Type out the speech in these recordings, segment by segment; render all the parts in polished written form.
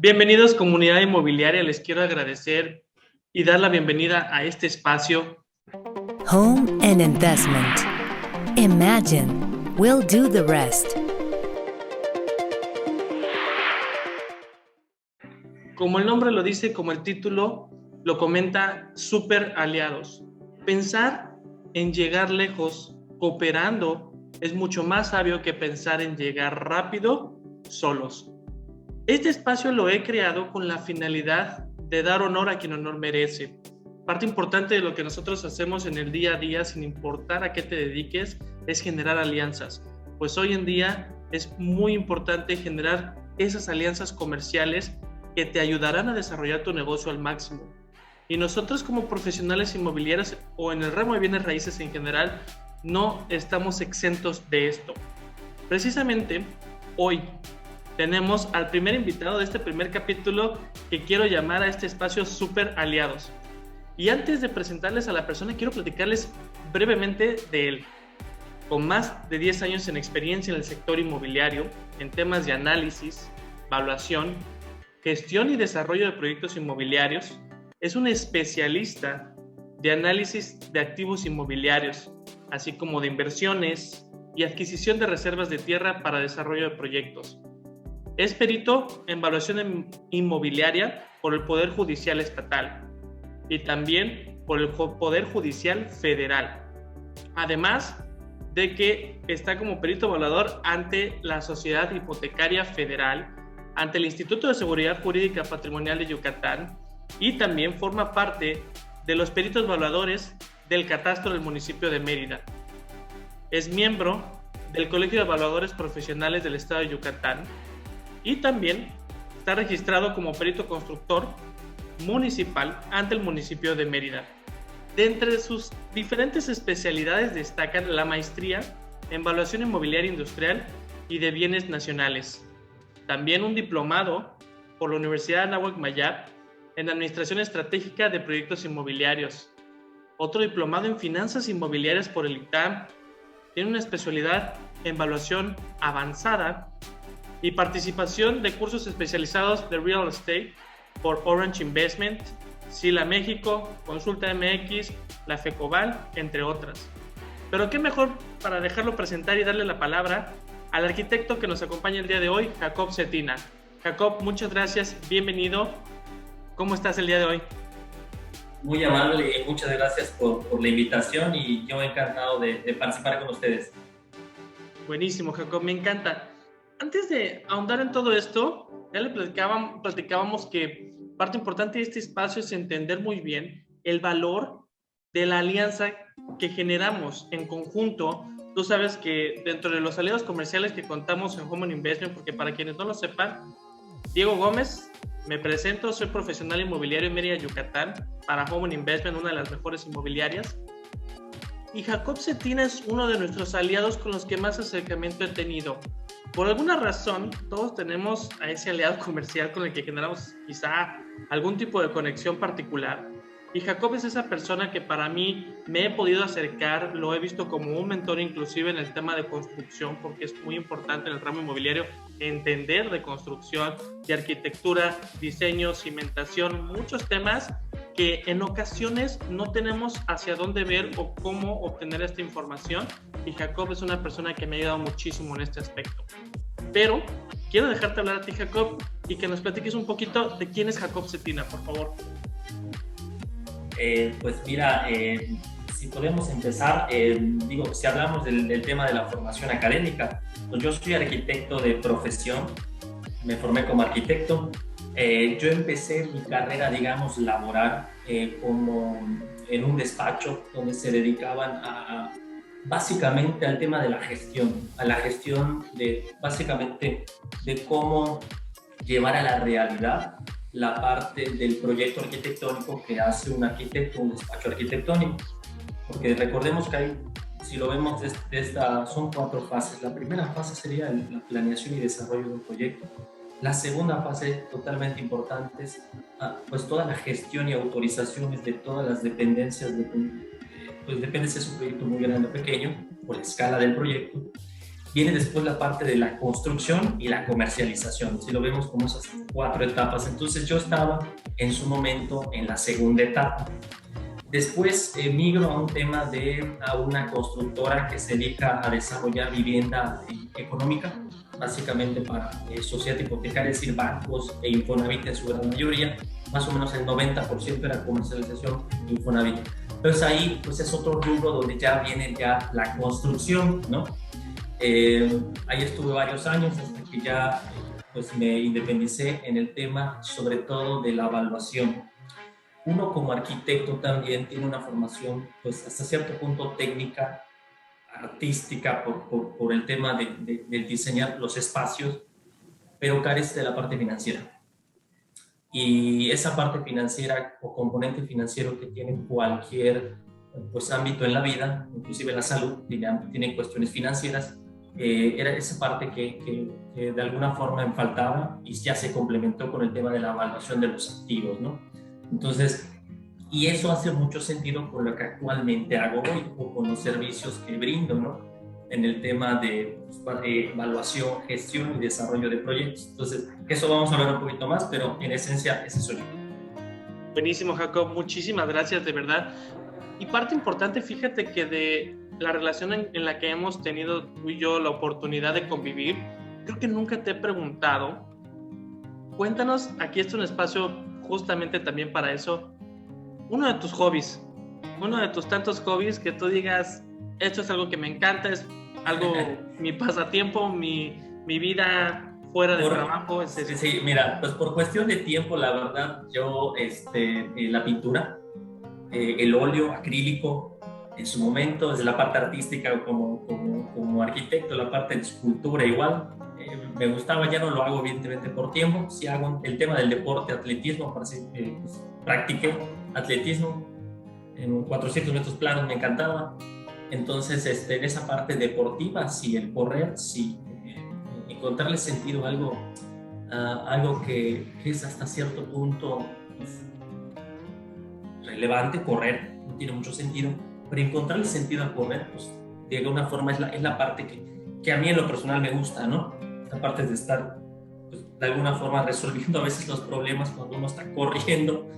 Bienvenidos, comunidad inmobiliaria. Les quiero agradecer y dar la bienvenida a este espacio. Home and Investment. Imagine we'll do the rest. Como el nombre lo dice, como el título lo comenta, super aliados. Pensar en llegar lejos cooperando es mucho más sabio que pensar en llegar rápido solos. Este espacio lo he creado con la finalidad de dar honor a quien honor merece. Parte importante de lo que nosotros hacemos en el día a día, sin importar a qué te dediques, es generar alianzas. Pues hoy en día es muy importante generar esas alianzas comerciales que te ayudarán a desarrollar tu negocio al máximo. Y nosotros como profesionales inmobiliarios o en el ramo de bienes raíces en general, no estamos exentos de esto. Precisamente hoy tenemos al primer invitado de este primer capítulo que quiero llamar a este espacio Super Aliados. Y antes de presentarles a la persona, quiero platicarles brevemente de él. Con más de 10 años en experiencia en el sector inmobiliario, en temas de análisis, evaluación, gestión y desarrollo de proyectos inmobiliarios, es un especialista de análisis de activos inmobiliarios, así como de inversiones y adquisición de reservas de tierra para desarrollo de proyectos. Es perito en evaluación inmobiliaria por el Poder Judicial Estatal y también por el Poder Judicial Federal. Además de que está como perito evaluador ante la Sociedad Hipotecaria Federal, ante el Instituto de Seguridad Jurídica Patrimonial de Yucatán y también forma parte de los peritos evaluadores del Catastro del municipio de Mérida. Es miembro del Colegio de Evaluadores Profesionales del Estado de Yucatán y también está registrado como perito constructor municipal ante el municipio de Mérida. De entre sus diferentes especialidades destacan la maestría en evaluación inmobiliaria industrial y de bienes nacionales. También un diplomado por la Universidad Anáhuac Mayap en administración estratégica de proyectos inmobiliarios. Otro diplomado en finanzas inmobiliarias por el ITAM. Tiene una especialidad en evaluación avanzada y participación de cursos especializados de Real Estate por Orange Investment, Sila México, Consulta MX, la FECOBAL, entre otras. Pero qué mejor para dejarlo presentar y darle la palabra al arquitecto que nos acompaña el día de hoy, Jacob Cetina. Jacob, muchas gracias, bienvenido. ¿Cómo estás el día de hoy? Muy amable y muchas gracias por la invitación y yo encantado de participar con ustedes. Buenísimo, Jacob, me encanta. Antes de ahondar en todo esto, ya le platicábamos que parte importante de este espacio es entender muy bien el valor de la alianza que generamos en conjunto. Tú sabes que dentro de los aliados comerciales que contamos en Home and Investment, porque para quienes no lo sepan, Diego Gómez, me presento, soy profesional inmobiliario en Mérida, Yucatán, para Home and Investment, una de las mejores inmobiliarias. Y Jacob Cetina es uno de nuestros aliados con los que más acercamiento he tenido. Por alguna razón, todos tenemos a ese aliado comercial con el que generamos quizá algún tipo de conexión particular. Y Jacob es esa persona que para mí me he podido acercar, lo he visto como un mentor inclusive en el tema de construcción, porque es muy importante en el ramo inmobiliario entender de construcción, de arquitectura, diseño, cimentación, muchos temas que en ocasiones no tenemos hacia dónde ver o cómo obtener esta información, y Jacob es una persona que me ha ayudado muchísimo en este aspecto. Pero quiero dejarte hablar a ti, Jacob, y que nos platiques un poquito de quién es Jacob Cetina, por favor. Pues mira, si podemos empezar, si hablamos del tema de la formación académica, pues yo soy arquitecto de profesión, me formé como arquitecto. Yo empecé mi carrera, digamos, laboral como en un despacho donde se dedicaban básicamente al tema de la gestión, a la gestión básicamente de cómo llevar a la realidad la parte del proyecto arquitectónico que hace un arquitecto, un despacho arquitectónico. Porque recordemos que hay, si lo vemos son 4 fases. La primera fase sería la planeación y desarrollo de un proyecto. La segunda fase, totalmente importante, es pues toda la gestión y autorizaciones de todas las dependencias, pues depende si es un proyecto muy grande o pequeño, por la escala del proyecto. Viene después la parte de la construcción y la comercialización, si lo vemos como esas 4 etapas. Entonces yo estaba en su momento en la segunda etapa. Después migro a un tema a una constructora que se dedica a desarrollar vivienda económica, básicamente para sociedad hipotecaria, es decir, bancos e Infonavit en su gran mayoría. Más o menos el 90% era comercialización Infonavit. Entonces ahí pues es otro rubro donde ya viene ya la construcción, ¿no? Ahí estuve varios años hasta que ya pues me independicé en el tema sobre todo de la evaluación. Uno como arquitecto también tiene una formación pues hasta cierto punto técnica, artística por el tema de diseñar los espacios, pero carece de la parte financiera. Y esa parte financiera o componente financiero que tiene cualquier pues, ámbito en la vida, inclusive la salud, tiene cuestiones financieras, era esa parte que de alguna forma me faltaba y ya se complementó con el tema de la evaluación de los activos, ¿no? Entonces, y eso hace mucho sentido con lo que actualmente hago hoy o con los servicios que brindo, ¿no? En el tema de evaluación, gestión y desarrollo de proyectos. Entonces, eso vamos a hablar un poquito más, pero en esencia ese soy yo. Buenísimo, Jacob. Muchísimas gracias, de verdad. Y parte importante, fíjate que de la relación en la que hemos tenido tú y yo la oportunidad de convivir, creo que nunca te he preguntado. Cuéntanos, aquí está un espacio justamente también para eso, uno de tus hobbies, uno de tus tantos hobbies que tú digas, esto es algo que me encanta, es algo, mi pasatiempo, mi vida fuera del trabajo. Es eso. Sí, mira, pues por cuestión de tiempo, la verdad, yo, la pintura, el óleo acrílico, en su momento, desde la parte artística como arquitecto, la parte de escultura igual, me gustaba, ya no lo hago evidentemente por tiempo, sí hago el tema del deporte, atletismo, pues, practiqué atletismo en 400 metros planos, me encantaba. Entonces, en esa parte deportiva, sí, el correr, sí, encontrarle sentido a algo que es hasta cierto punto pues, relevante, correr, no tiene mucho sentido, pero encontrarle sentido al correr, pues, de alguna forma es la parte que a mí en lo personal me gusta, ¿no? Esta parte de estar, pues, de alguna forma resolviendo a veces los problemas cuando uno está corriendo,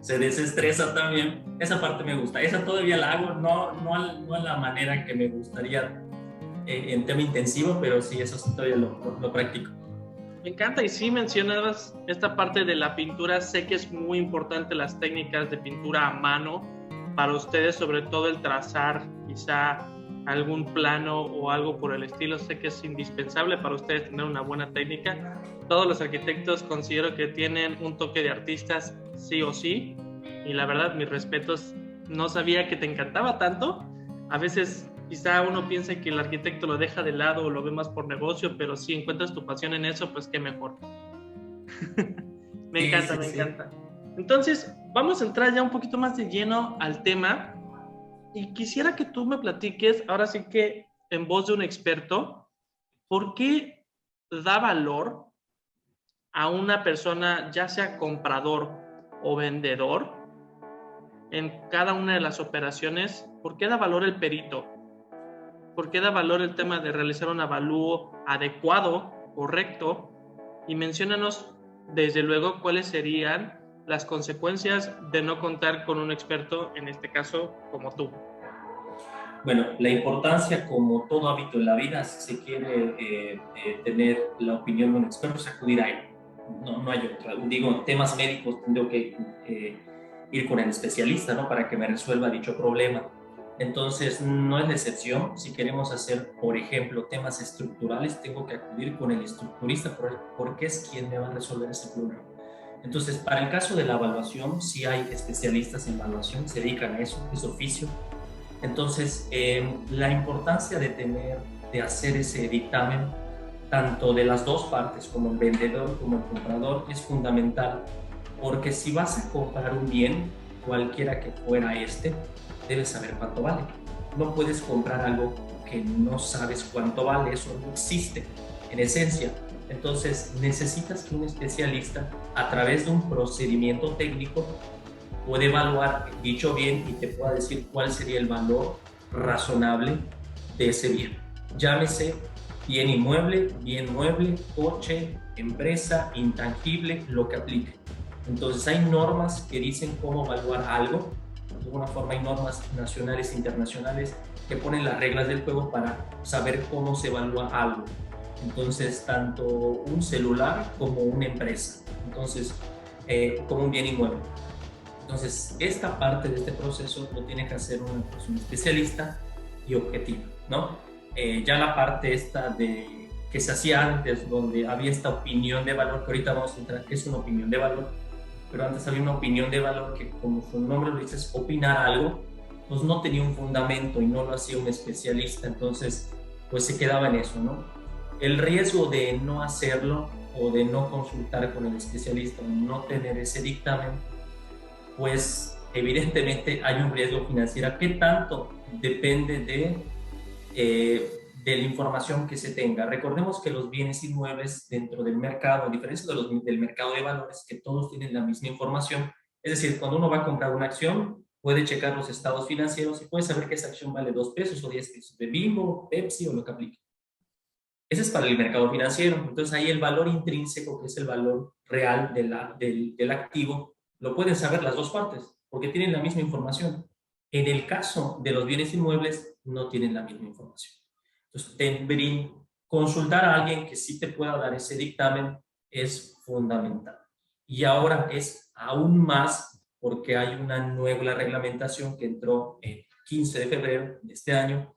se desestresa también, esa parte me gusta, esa todavía la hago, no a la manera que me gustaría en tema intensivo, pero sí, eso sí todavía lo practico. Me encanta, y sí mencionabas esta parte de la pintura, sé que es muy importante las técnicas de pintura a mano para ustedes, sobre todo el trazar quizá algún plano o algo por el estilo, sé que es indispensable para ustedes tener una buena técnica. Todos los arquitectos considero que tienen un toque de artistas sí o sí, y la verdad, mis respetos, no sabía que te encantaba tanto. A veces quizá uno piensa que el arquitecto lo deja de lado o lo ve más por negocio, pero si encuentras tu pasión en eso, pues qué mejor. Me encanta. Entonces, vamos a entrar ya un poquito más de lleno al tema y quisiera que tú me platiques, ahora sí que en voz de un experto, ¿por qué da valor a una persona, ya sea comprador o vendedor, en cada una de las operaciones? ¿Por qué da valor el perito? ¿Por qué da valor el tema de realizar un avalúo adecuado, correcto? Y menciónanos, desde luego, cuáles serían las consecuencias de no contar con un experto, en este caso, como tú. Bueno, la importancia, como todo hábito en la vida, si se quiere tener la opinión de un experto, es acudir a él. No hay otra. Digo, en temas médicos tengo que ir con el especialista, ¿no? Para que me resuelva dicho problema. Entonces, no es la excepción. Si queremos hacer, por ejemplo, temas estructurales, tengo que acudir con el estructurista porque es quien me va a resolver ese problema. Entonces, para el caso de la evaluación, sí hay especialistas en evaluación, se dedican a eso, es oficio. Entonces, la importancia de hacer ese dictamen, tanto de las dos partes, como el vendedor como el comprador, es fundamental, porque si vas a comprar un bien, cualquiera que fuera debes saber cuánto vale. No puedes comprar algo que no sabes cuánto vale, eso no existe en esencia. Entonces necesitas que un especialista, a través de un procedimiento técnico, pueda evaluar dicho bien y te pueda decir cuál sería el valor razonable de ese bien. Llámese bien inmueble, bien mueble, coche, empresa, intangible, lo que aplique. Entonces hay normas que dicen cómo evaluar algo. De alguna forma hay normas nacionales e internacionales que ponen las reglas del juego para saber cómo se evalúa algo. Entonces, tanto un celular como una empresa. Entonces, como un bien inmueble. Entonces, esta parte de este proceso lo tiene que hacer una persona especialista y objetiva, ¿no? Ya la parte esta de que se hacía antes, donde había esta opinión de valor, que ahorita vamos a entrar, que es una opinión de valor, pero antes había una opinión de valor que, como su nombre lo dice, es opinar algo, pues no tenía un fundamento y no lo hacía un especialista, entonces pues se quedaba en eso, ¿no? El riesgo de no hacerlo o de no consultar con el especialista o no tener ese dictamen, pues evidentemente hay un riesgo financiero. ¿Qué tanto? Depende de la información que se tenga. Recordemos que los bienes inmuebles dentro del mercado, a diferencia del mercado de valores, que todos tienen la misma información, es decir, cuando uno va a comprar una acción, puede checar los estados financieros y puede saber que esa acción vale 2 pesos o 10 pesos, de Bimbo, Pepsi o lo que aplique. Ese es para el mercado financiero. Entonces ahí el valor intrínseco, que es el valor real del activo, lo pueden saber las dos partes, porque tienen la misma información. En el caso de los bienes inmuebles, no tienen la misma información. Entonces, consultar a alguien que sí te pueda dar ese dictamen es fundamental. Y ahora es aún más porque hay una nueva reglamentación que entró el 15 de febrero de este año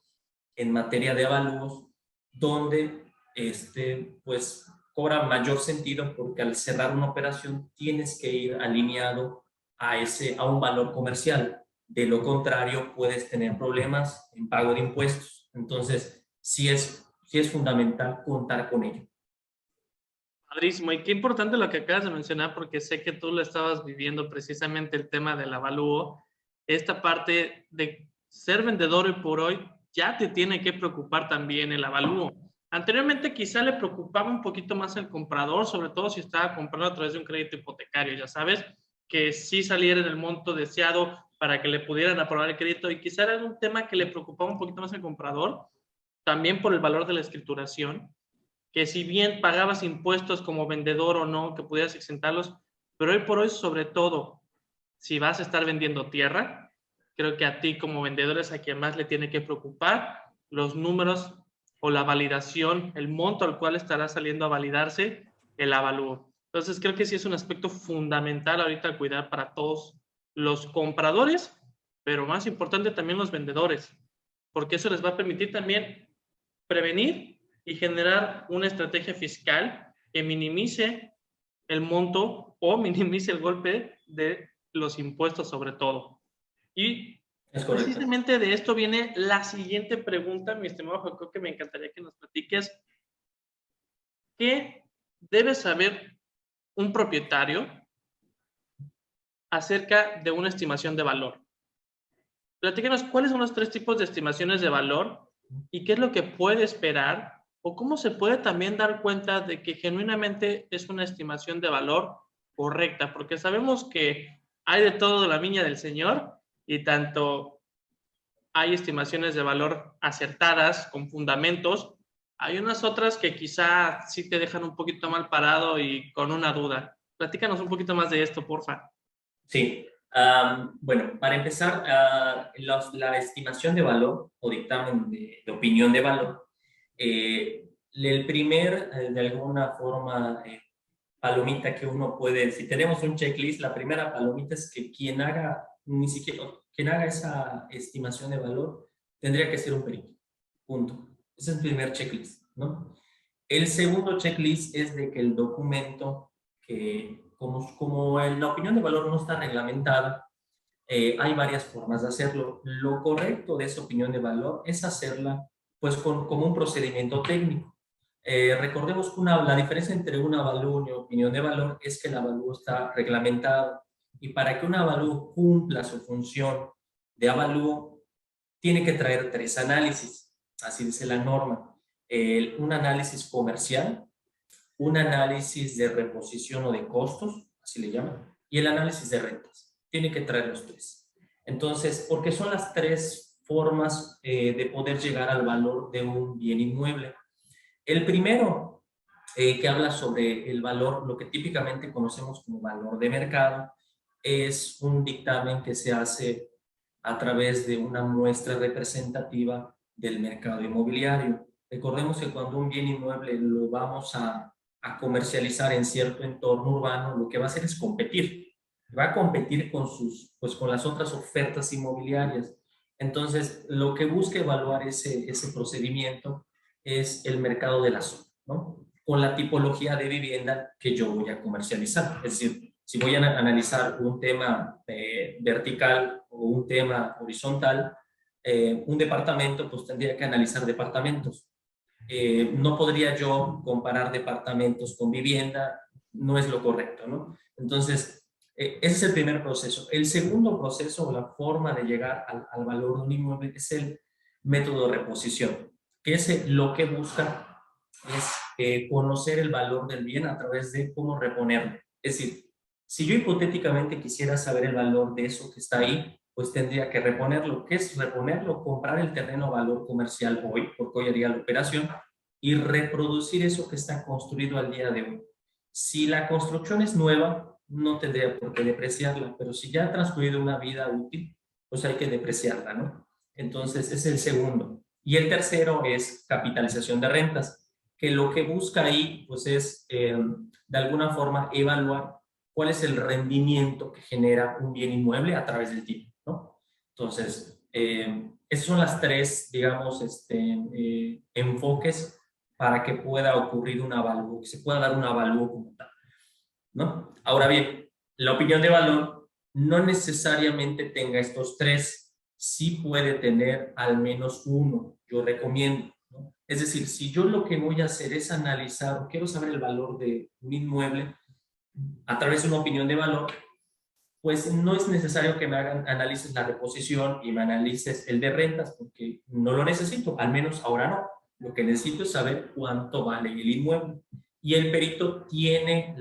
en materia de avalúos, donde pues cobra mayor sentido porque al cerrar una operación tienes que ir alineado a un valor comercial. De lo contrario, puedes tener problemas en pago de impuestos. Entonces, sí es fundamental contar con ello. Padrísimo, y qué importante lo que acabas de mencionar, porque sé que tú lo estabas viviendo precisamente el tema del avalúo. Esta parte de ser vendedor hoy por hoy ya te tiene que preocupar también el avalúo. Anteriormente quizá le preocupaba un poquito más el comprador, sobre todo si estaba comprando a través de un crédito hipotecario, ya sabes, que sí saliera en el monto deseado para que le pudieran aprobar el crédito, y quizá era un tema que le preocupaba un poquito más al comprador, también por el valor de la escrituración, que si bien pagabas impuestos como vendedor o no, que pudieras exentarlos, pero hoy por hoy, sobre todo, si vas a estar vendiendo tierra, creo que a ti como vendedor es a quien más le tiene que preocupar los números o la validación, el monto al cual estará saliendo a validarse el avalúo. Entonces, creo que sí es un aspecto fundamental ahorita cuidar para todos los compradores, pero más importante también los vendedores, porque eso les va a permitir también prevenir y generar una estrategia fiscal que minimice el monto o minimice el golpe de los impuestos sobre todo. Y precisamente de esto viene la siguiente pregunta, mi estimado Jacob, que me encantaría que nos platiques. ¿Qué debe saber un propietario acerca de una estimación de valor? Platícanos cuáles son los 3 tipos de estimaciones de valor y qué es lo que puede esperar, o cómo se puede también dar cuenta de que genuinamente es una estimación de valor correcta, porque sabemos que hay de todo de la viña del Señor, y tanto hay estimaciones de valor acertadas, con fundamentos, hay unas otras que quizá sí te dejan un poquito mal parado y con una duda. Platícanos un poquito más de esto, porfa. Sí, bueno, para empezar, la estimación de valor o dictamen de opinión de valor, el primer, de alguna forma, palomita que uno puede, si tenemos un checklist, la primera palomita es que quien haga esa estimación de valor tendría que ser un perito, punto. Ese es el primer checklist, ¿no? El segundo checklist es de que el documento, que como la opinión de valor no está reglamentada, hay varias formas de hacerlo. Lo correcto de esa opinión de valor es hacerla pues como un procedimiento técnico. Recordemos que la diferencia entre un avalúo y una opinión de valor es que el avalúo está reglamentado, y para que un avalúo cumpla su función de avalúo tiene que traer 3 análisis, así dice la norma. Un análisis comercial, un análisis de reposición o de costos, así le llaman, y el análisis de rentas. Tiene que traer los 3. Entonces, porque son las 3 formas de poder llegar al valor de un bien inmueble. El primero, que habla sobre el valor, lo que típicamente conocemos como valor de mercado, es un dictamen que se hace a través de una muestra representativa del mercado inmobiliario. Recordemos que cuando un bien inmueble lo vamos a comercializar en cierto entorno urbano, lo que va a hacer es competir. Va a competir con, pues, con las otras ofertas inmobiliarias. Entonces, lo que busca evaluar ese procedimiento es el mercado de la zona, ¿no? Con la tipología de vivienda que yo voy a comercializar. Es decir, si voy a analizar un tema vertical o un tema horizontal, un departamento, pues tendría que analizar departamentos. No podría yo comparar departamentos con vivienda, no es lo correcto, ¿no? Entonces, ese es el primer proceso. El segundo proceso, o la forma de llegar al valor de un inmueble, es el método de reposición, que es lo que busca es conocer el valor del bien a través de cómo reponerlo. Es decir, si yo hipotéticamente quisiera saber el valor de eso que está ahí, pues tendría que reponerlo. ¿Qué es reponerlo? Comprar el terreno a valor comercial hoy, porque hoy haría la operación, y reproducir eso que está construido al día de hoy. Si la construcción es nueva, no tendría por qué depreciarla, pero si ya ha transcurrido una vida útil, pues hay que depreciarla, ¿no? Entonces, ese es el segundo. Y el tercero es capitalización de rentas, que lo que busca ahí, pues es, de alguna forma, evaluar cuál es el rendimiento que genera un bien inmueble a través del tiempo, ¿no? Entonces, esas son las tres, digamos, enfoques para que pueda ocurrir un avalúo, que se pueda dar un avalúo como tal, ¿no? Ahora bien, la opinión de valor no necesariamente tenga estos tres, sí puede tener al menos uno, yo recomiendo, ¿no? Es decir, si yo lo que voy a hacer es analizar o quiero saber el valor de un inmueble a través de una opinión de valor, pues no es necesario que me hagan análisis la reposición y me analices el de rentas, porque no lo necesito, al menos ahora no. Lo que necesito es saber cuánto vale el inmueble. Y el perito tiene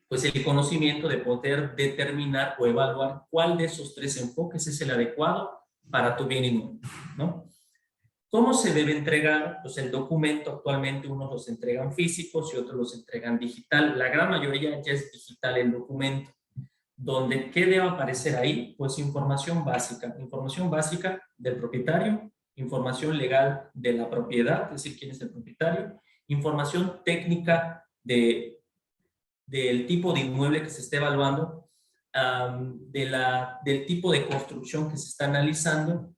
pues el conocimiento de poder determinar o evaluar cuál de esos tres enfoques es el adecuado para tu bien inmueble, ¿no? ¿Cómo se debe entregar? Pues el documento actualmente unos los entregan físicos y otros los entregan digital. La gran mayoría ya es digital el documento. ¿Donde qué debe aparecer ahí? Pues información básica del propietario, información legal de la propiedad, es decir, quién es el propietario, información técnica del tipo de inmueble que se esté evaluando, del tipo de construcción que se está analizando,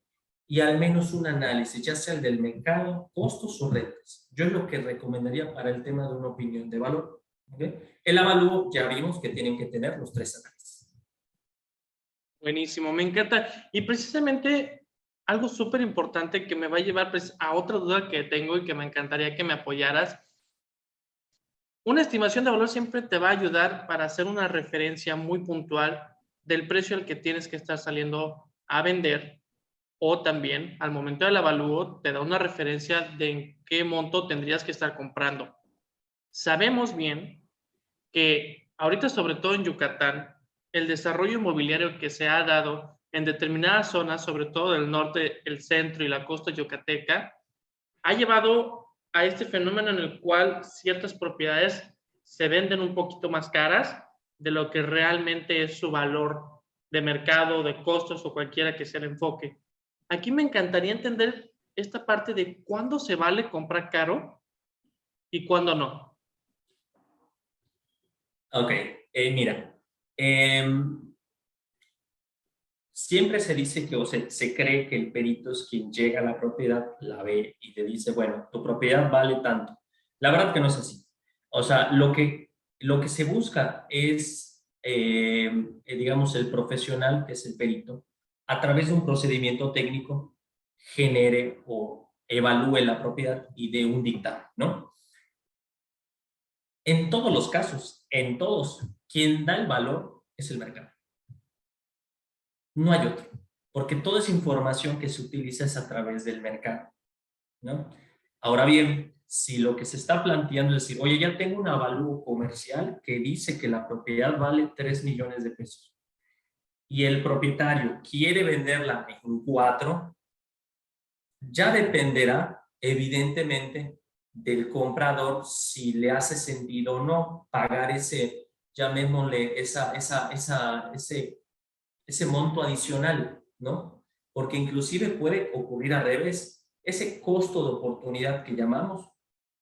y al menos un análisis, ya sea el del mercado, costos o rentas. Yo es lo que recomendaría para el tema de una opinión de valor. ¿Okay? El avalúo ya vimos que tienen que tener los tres análisis. Buenísimo, me encanta. Y precisamente algo súper importante que me va a llevar pues, a otra duda que tengo y que me encantaría que me apoyaras. Una estimación de valor siempre te va a ayudar para hacer una referencia muy puntual del precio al que tienes que estar saliendo a vender, o también al momento del avalúo te da una referencia de en qué monto tendrías que estar comprando. Sabemos bien que ahorita, sobre todo en Yucatán, el desarrollo inmobiliario que se ha dado en determinadas zonas, sobre todo del norte, el centro y la costa yucateca, ha llevado a este fenómeno en el cual ciertas propiedades se venden un poquito más caras de lo que realmente es su valor de mercado, de costos o cualquiera que sea el enfoque. Aquí me encantaría entender esta parte de cuándo se vale comprar caro y cuándo no. Ok, mira, siempre se dice que, o se cree que el perito es quien llega a la propiedad, la ve y te dice, bueno, tu propiedad vale tanto. La verdad que no es así. O sea, lo que se busca es, digamos, el profesional, que es el perito, a través de un procedimiento técnico, genere o evalúe la propiedad y dé un dictamen, ¿no? En todos los casos, en todos, quien da el valor es el mercado. No hay otro, porque toda esa información que se utiliza es a través del mercado, ¿no? Ahora bien, si lo que se está planteando es decir, oye, ya tengo un avalúo comercial que dice que la propiedad vale 3 millones de pesos y el propietario quiere venderla en 4, ya dependerá evidentemente del comprador si le hace sentido o no pagar ese, llamémosle, ese monto adicional, ¿no? Porque inclusive puede ocurrir al revés, ese costo de oportunidad que llamamos,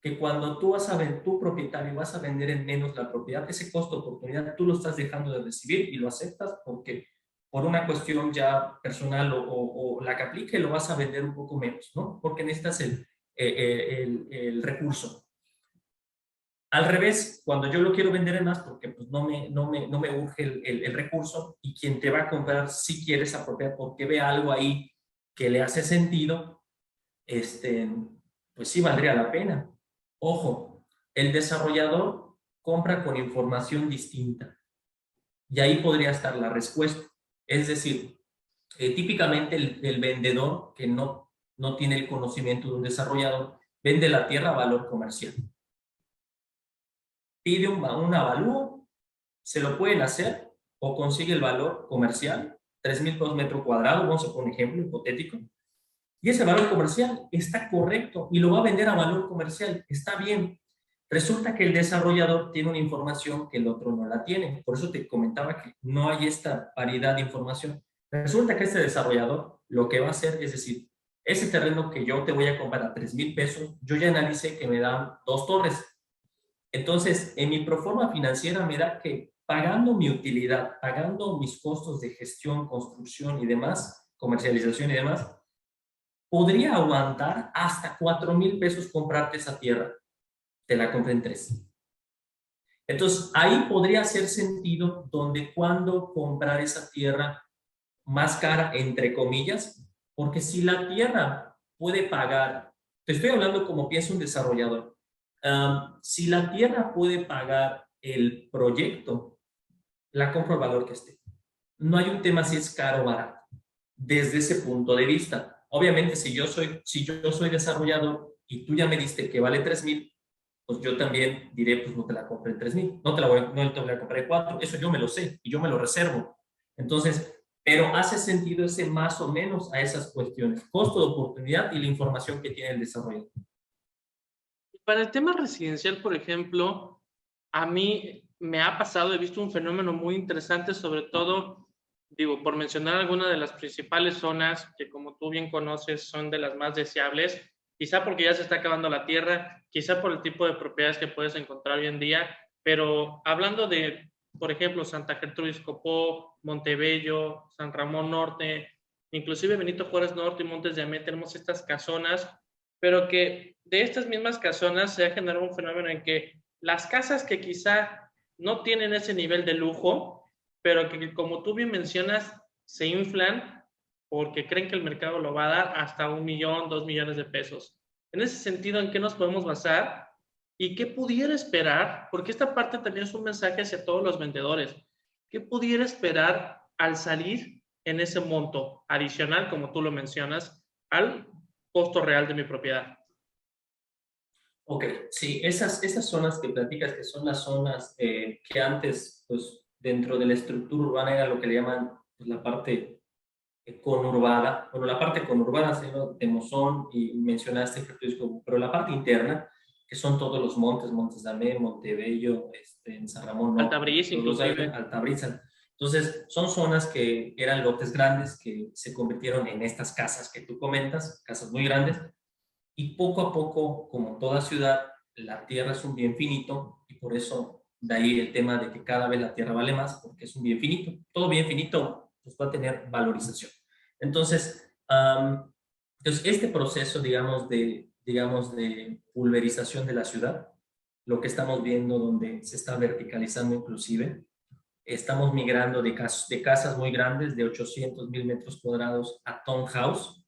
que cuando tú vas a ver, tu propietario vas a vender en menos la propiedad, ese costo de oportunidad tú lo estás dejando de recibir y lo aceptas porque por una cuestión ya personal o la que aplique lo vas a vender un poco menos, ¿no? Porque necesitas el recurso. Al revés, cuando yo lo quiero vender en más porque pues, no me urge el recurso y quien te va a comprar si quiere esa propiedad porque ve algo ahí que le hace sentido, pues sí valdría la pena. Ojo, el desarrollador compra con información distinta y ahí podría estar la respuesta. Es decir, típicamente el vendedor que no tiene el conocimiento de un desarrollador vende la tierra a valor comercial. Pide un avalúo, se lo pueden hacer o consigue el valor comercial, 3,000 pesos metro cuadrado, vamos a poner un ejemplo hipotético, y ese valor comercial está correcto y lo va a vender a valor comercial, está bien. Resulta que el desarrollador tiene una información que el otro no la tiene, por eso te comentaba que no hay esta variedad de información. Resulta que este desarrollador lo que va a hacer es decir, ese terreno que yo te voy a comprar a 3,000 pesos, yo ya analicé que me dan 2 torres. Entonces, en mi proforma financiera me da que pagando mi utilidad, pagando mis costos de gestión, construcción y demás, comercialización y demás, podría aguantar hasta 4,000 pesos comprarte esa tierra. Te la compré en 3. Entonces, ahí podría hacer sentido donde cuando comprar esa tierra más cara, entre comillas, porque si la tierra puede pagar, te estoy hablando como piensa un desarrollador, si la tierra puede pagar el proyecto, la compro al valor que esté. No hay un tema si es caro o barato, desde ese punto de vista. Obviamente, si yo soy desarrollador y tú ya me diste que vale 3,000, pues yo también diré, pues no te la compré en 3,000, no te la voy a comprar en 4, eso yo me lo sé y yo me lo reservo. Entonces, pero hace sentido ese más o menos a esas cuestiones, costo de oportunidad y la información que tiene el desarrollador. Para el tema residencial, por ejemplo, a mí me ha pasado, he visto un fenómeno muy interesante, sobre todo, digo, por mencionar algunas de las principales zonas que, como tú bien conoces, son de las más deseables, quizá porque ya se está acabando la tierra, quizá por el tipo de propiedades que puedes encontrar hoy en día, pero hablando de, por ejemplo, Santa Gertrudis Copó, Montebello, San Ramón Norte, inclusive Benito Juárez Norte y Montes de Amé, tenemos estas casonas, pero que de estas mismas casonas se ha generado un fenómeno en que las casas que quizá no tienen ese nivel de lujo, pero que como tú bien mencionas, se inflan porque creen que el mercado lo va a dar hasta 1,000,000, 2,000,000 de pesos. En ese sentido, ¿en qué nos podemos basar? ¿Y qué pudiera esperar? Porque esta parte también es un mensaje hacia todos los vendedores. ¿Qué pudiera esperar al salir en ese monto adicional, como tú lo mencionas, al costo real de mi propiedad? Ok, sí, esas zonas que platicas, que son las zonas que antes, pues, dentro de la estructura urbana era lo que le llaman pues, la parte conurbada. Bueno, la parte conurbana se llama Temozón y mencionaste pero la parte interna, que son todos los Montes de Amé, Montebello, en San Ramón Norte, Altabrís, inclusive. Altabrís. Entonces, son zonas que eran lotes grandes que se convirtieron en estas casas que tú comentas, casas muy grandes, y poco a poco, como toda ciudad, la tierra es un bien finito y por eso de ahí el tema de que cada vez la tierra vale más porque es un bien finito. Todo bien finito pues, va a tener valorización. Entonces, este proceso, digamos, de pulverización de la ciudad, lo que estamos viendo donde se está verticalizando inclusive, estamos migrando de casas muy grandes de 800,000 metros cuadrados a townhouse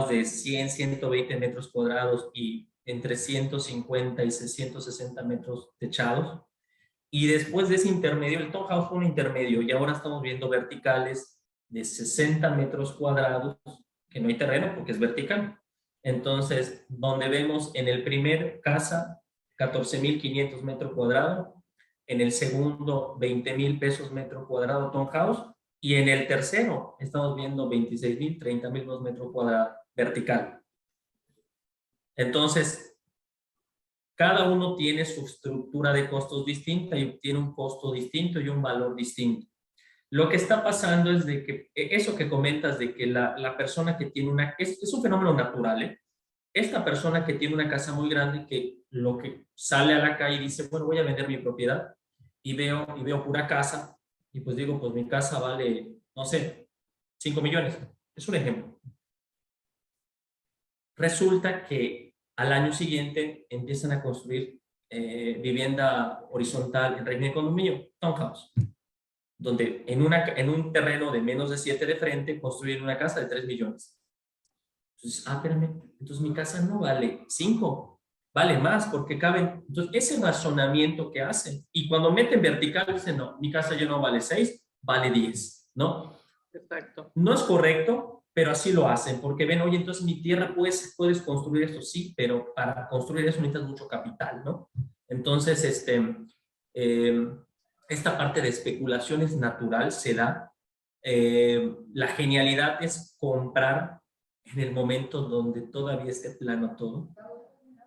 de 100, 120 metros cuadrados y entre 150 y 660 metros techados. Y después de ese intermedio, el townhouse fue un intermedio y ahora estamos viendo verticales de 60 metros cuadrados, que no hay terreno porque es vertical. Entonces, donde vemos en el primer casa 14,500 metros cuadrados, en el segundo 20,000 pesos metro cuadrado townhouse, y en el tercero estamos viendo 26,000, 30,000 metros cuadrados vertical. Entonces, cada uno tiene su estructura de costos distinta y tiene un costo distinto y un valor distinto. Lo que está pasando es de que eso que comentas de que la persona que tiene una... Es un fenómeno natural, ¿eh? Esta persona que tiene una casa muy grande que lo que sale a la calle y dice, bueno, voy a vender mi propiedad y veo pura casa y pues digo, pues mi casa vale, no sé, 5 millones. Es un ejemplo. Resulta que al año siguiente empiezan a construir vivienda horizontal en régimen de condominio, townhouse, donde en un terreno de menos de 7 de frente construyen una casa de 3 millones. Entonces, espérame, entonces mi casa no vale 5, vale más porque caben. Entonces, ese razonamiento que hacen, y cuando meten vertical, dicen, no, mi casa ya no vale 6, vale 10, ¿no? Exacto. No es correcto, pero así lo hacen, porque ven, oye, entonces mi tierra puedes construir esto, sí, pero para construir eso necesitas mucho capital, ¿no? Entonces, esta parte de especulación es natural, se da. La genialidad es comprar en el momento donde todavía esté plano todo,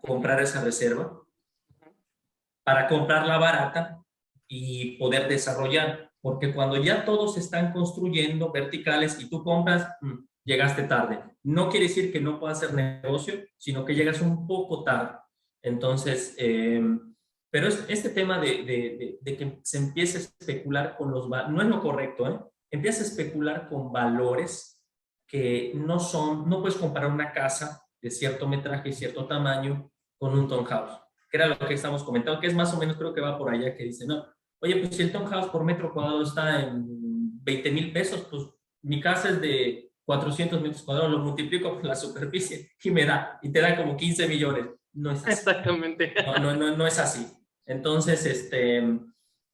comprar esa reserva para comprarla barata y poder desarrollar, porque cuando ya todos están construyendo verticales y tú compras, llegaste tarde. No quiere decir que no puedas hacer negocio, sino que llegas un poco tarde. Entonces, pero este tema de que se empiece a especular con los valores, no es lo correcto, ¿eh? Empieza a especular con valores que no puedes comparar una casa de cierto metraje y cierto tamaño con un townhouse, que era lo que estamos comentando, que es más o menos, creo que va por allá, que dice, no, oye, pues si el townhouse por metro cuadrado está en 20,000 pesos, pues mi casa es de 400 metros cuadrados, lo multiplico por la superficie y te da como 15 millones. No es así. Exactamente. No es así. Entonces,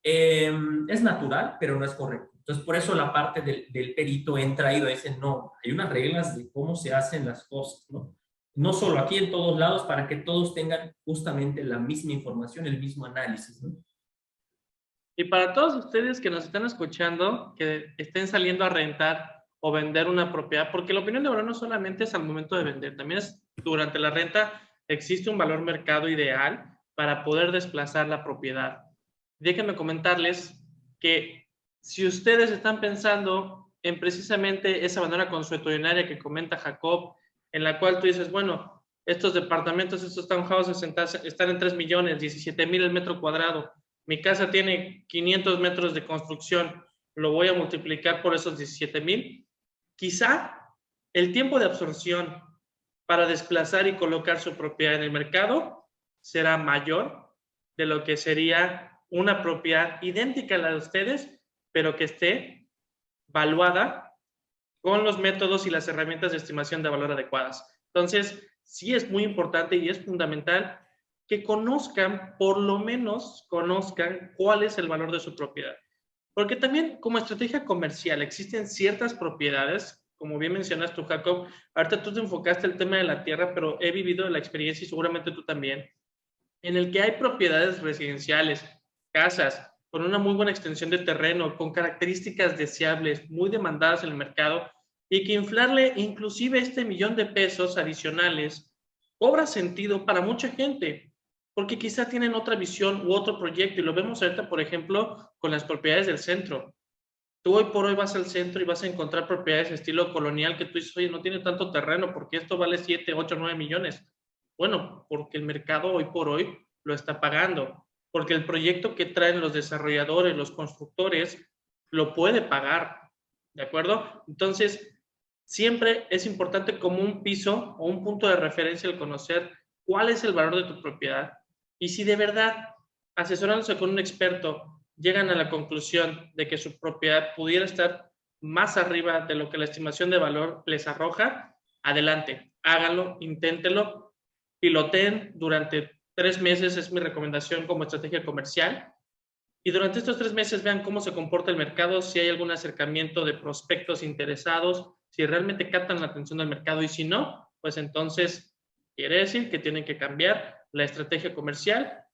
es natural, pero no es correcto. Entonces, por eso la parte del perito entra y dice, no, hay unas reglas de cómo se hacen las cosas, ¿no? No solo aquí, en todos lados, para que todos tengan justamente la misma información, el mismo análisis, ¿no? Y para todos ustedes que nos están escuchando, que estén saliendo a rentar o vender una propiedad, porque la opinión de valor no solamente es al momento de vender, también es durante la renta, existe un valor mercado ideal para poder desplazar la propiedad. Déjenme comentarles que si ustedes están pensando en precisamente esa manera consuetudinaria que comenta Jacob, en la cual tú dices, bueno, estos departamentos, estos townhouses están en 3 millones, 17,000 el metro cuadrado, mi casa tiene 500 metros de construcción, lo voy a multiplicar por esos 17,000, quizá el tiempo de absorción para desplazar y colocar su propiedad en el mercado será mayor de lo que sería una propiedad idéntica a la de ustedes, pero que esté valuada con los métodos y las herramientas de estimación de valor adecuadas. Entonces, sí es muy importante y es fundamental que conozcan, por lo menos conozcan cuál es el valor de su propiedad. Porque también como estrategia comercial existen ciertas propiedades, como bien mencionas tú, Jacob, ahorita tú te enfocaste el tema de la tierra, pero he vivido la experiencia y seguramente tú también, en el que hay propiedades residenciales, casas, con una muy buena extensión de terreno, con características deseables, muy demandadas en el mercado, y que inflarle inclusive este $1,000,000 adicionales cobra sentido para mucha gente, porque quizá tienen otra visión u otro proyecto, y lo vemos ahorita, por ejemplo, con las propiedades del centro. Tú hoy por hoy vas al centro y vas a encontrar propiedades de estilo colonial que tú dices, oye, no tiene tanto terreno, porque esto vale 7, 8, 9 millones. Bueno, porque el mercado hoy por hoy lo está pagando, porque el proyecto que traen los desarrolladores, los constructores, lo puede pagar, ¿de acuerdo? Entonces, siempre es importante como un piso o un punto de referencia el conocer cuál es el valor de tu propiedad y si de verdad, asesorándose con un experto, llegan a la conclusión de que su propiedad pudiera estar más arriba de lo que la estimación de valor les arroja, adelante, háganlo, inténtenlo, piloteen durante 3 meses, es mi recomendación como estrategia comercial, y durante estos 3 meses vean cómo se comporta el mercado, si hay algún acercamiento de prospectos interesados, si realmente captan la atención del mercado, y si no, pues entonces quiere decir que tienen que cambiar la estrategia comercial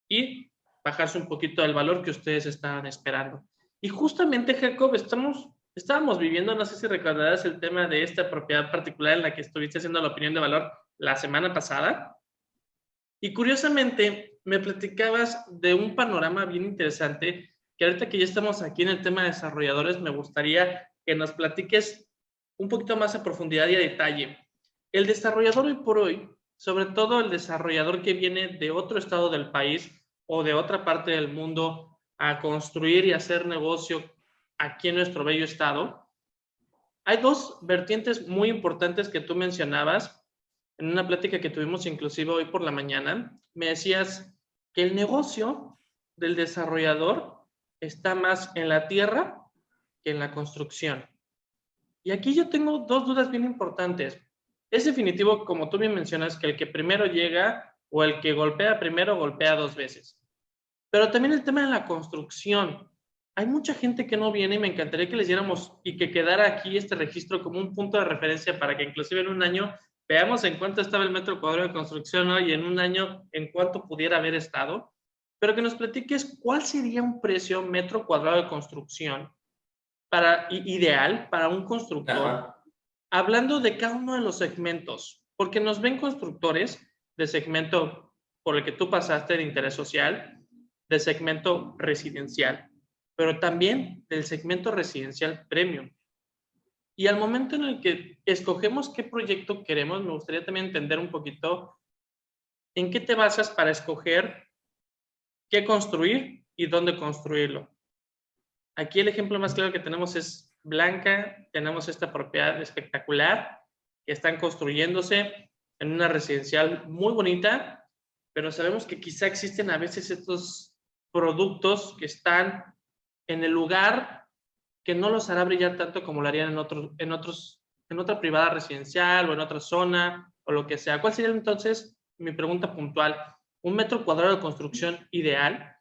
y bajarse un poquito del valor que ustedes estaban esperando. Y justamente, Jacob, estábamos viviendo, no sé si recordarás el tema de esta propiedad particular en la que estuviste haciendo la opinión de valor, la semana pasada y curiosamente me platicabas de un panorama bien interesante que ahorita que ya estamos aquí en el tema de desarrolladores, me gustaría que nos platiques un poquito más a profundidad y a detalle. El desarrollador hoy por hoy, sobre todo el desarrollador que viene de otro estado del país o de otra parte del mundo a construir y hacer negocio aquí en nuestro bello estado, hay dos vertientes muy importantes que tú mencionabas en una plática que tuvimos inclusive hoy por la mañana. Me decías que el negocio del desarrollador está más en la tierra que en la construcción. Y aquí yo tengo dos dudas bien importantes. Es definitivo, como tú bien mencionas, que el que primero llega o el que golpea primero golpea dos veces. Pero también el tema de la construcción. Hay mucha gente que no viene y me encantaría que les diéramos y que quedara aquí este registro como un punto de referencia para que inclusive en un año veamos en cuánto estaba el metro cuadrado de construcción, ¿no? Y en un año en cuánto pudiera haber estado. Pero que nos platiques cuál sería un precio metro cuadrado de construcción ideal para un constructor. Ajá. Hablando de cada uno de los segmentos, porque nos ven constructores de segmento por el que tú pasaste de interés social, de segmento residencial, pero también del segmento residencial premium. Y al momento en el que escogemos qué proyecto queremos, me gustaría también entender un poquito en qué te basas para escoger qué construir y dónde construirlo. Aquí el ejemplo más claro que tenemos es Blanca. Tenemos esta propiedad espectacular que están construyéndose en una residencial muy bonita, pero sabemos que quizá existen a veces estos productos que están en el lugar que no los hará brillar tanto como lo harían en otra privada residencial o en otra zona o lo que sea. ¿Cuál sería entonces, mi pregunta puntual, un metro cuadrado de construcción ideal?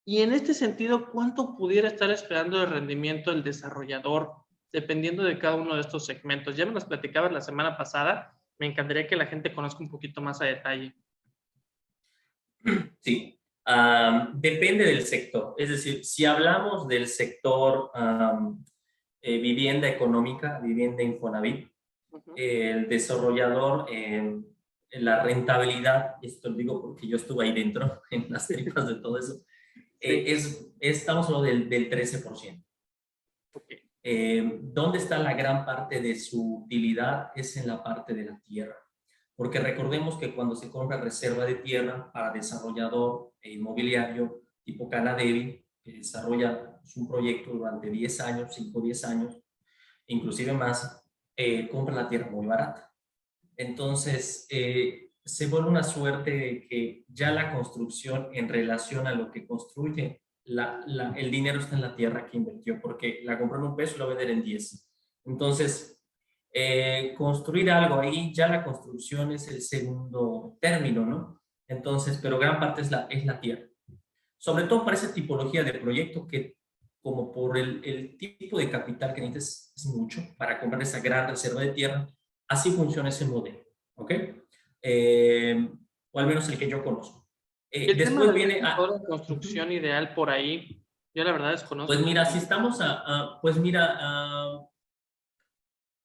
Y en este sentido, ¿cuánto pudiera estar esperando de rendimiento el desarrollador dependiendo de cada uno de estos segmentos? Ya me las platicabas la semana pasada, me encantaría que la gente conozca un poquito más a detalle. Sí, depende del sector. Es decir, si hablamos del sector vivienda económica, vivienda Infonavit, el desarrollador, la rentabilidad, esto lo digo porque yo estuve ahí dentro, en las tripas de todo eso, estamos hablando del 13%. ¿Dónde está la gran parte de su utilidad? Es en la parte de la tierra. Porque recordemos que cuando se compra reserva de tierra para desarrollador inmobiliario tipo Canadevi, que desarrolla un proyecto durante 10 años, 5 o 10 años, inclusive más, compra la tierra muy barata. Entonces, se vuelve una suerte de que ya la construcción en relación a lo que construye, el dinero está en la tierra que invirtió, porque la compró en un peso y la va a vender en 10. Entonces, construir algo ahí, ya la construcción es el segundo término, ¿no? Entonces, pero gran parte es la tierra. Sobre todo para esa tipología de proyecto que, como por el tipo de capital que necesitas es mucho para comprar esa gran reserva de tierra, así funciona ese modelo, ¿ok? O al menos el que yo conozco. Después viene toda la construcción ideal por ahí. Yo la verdad desconozco. Pues mira, si estamos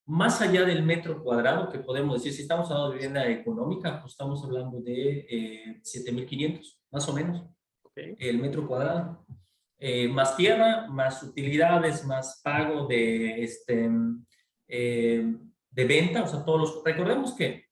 más allá del metro cuadrado, que podemos decir, si estamos hablando de vivienda económica, pues estamos hablando de 7,500, más o menos, el metro cuadrado. Más tierra, más utilidades, más pago de venta, o sea, recordemos que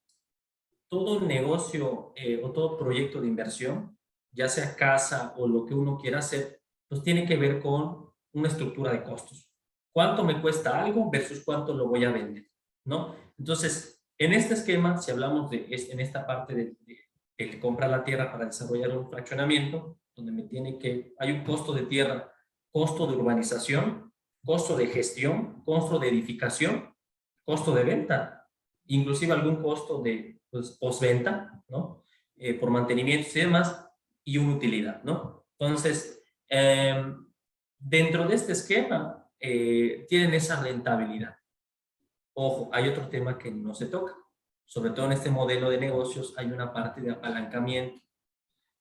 todo negocio o todo proyecto de inversión, ya sea casa o lo que uno quiera hacer, pues tiene que ver con una estructura de costos. ¿Cuánto me cuesta algo versus cuánto lo voy a vender? ¿No? Entonces, en este esquema, si hablamos en esta parte de comprar la tierra para desarrollar un fraccionamiento, donde hay un costo de tierra, costo de urbanización, costo de gestión, costo de edificación, costo de venta, inclusive algún costo de postventa, ¿no? Por mantenimientos y demás, y una utilidad, ¿no? Entonces, dentro de este esquema, tienen esa rentabilidad. Ojo, hay otro tema que no se toca. Sobre todo en este modelo de negocios hay una parte de apalancamiento.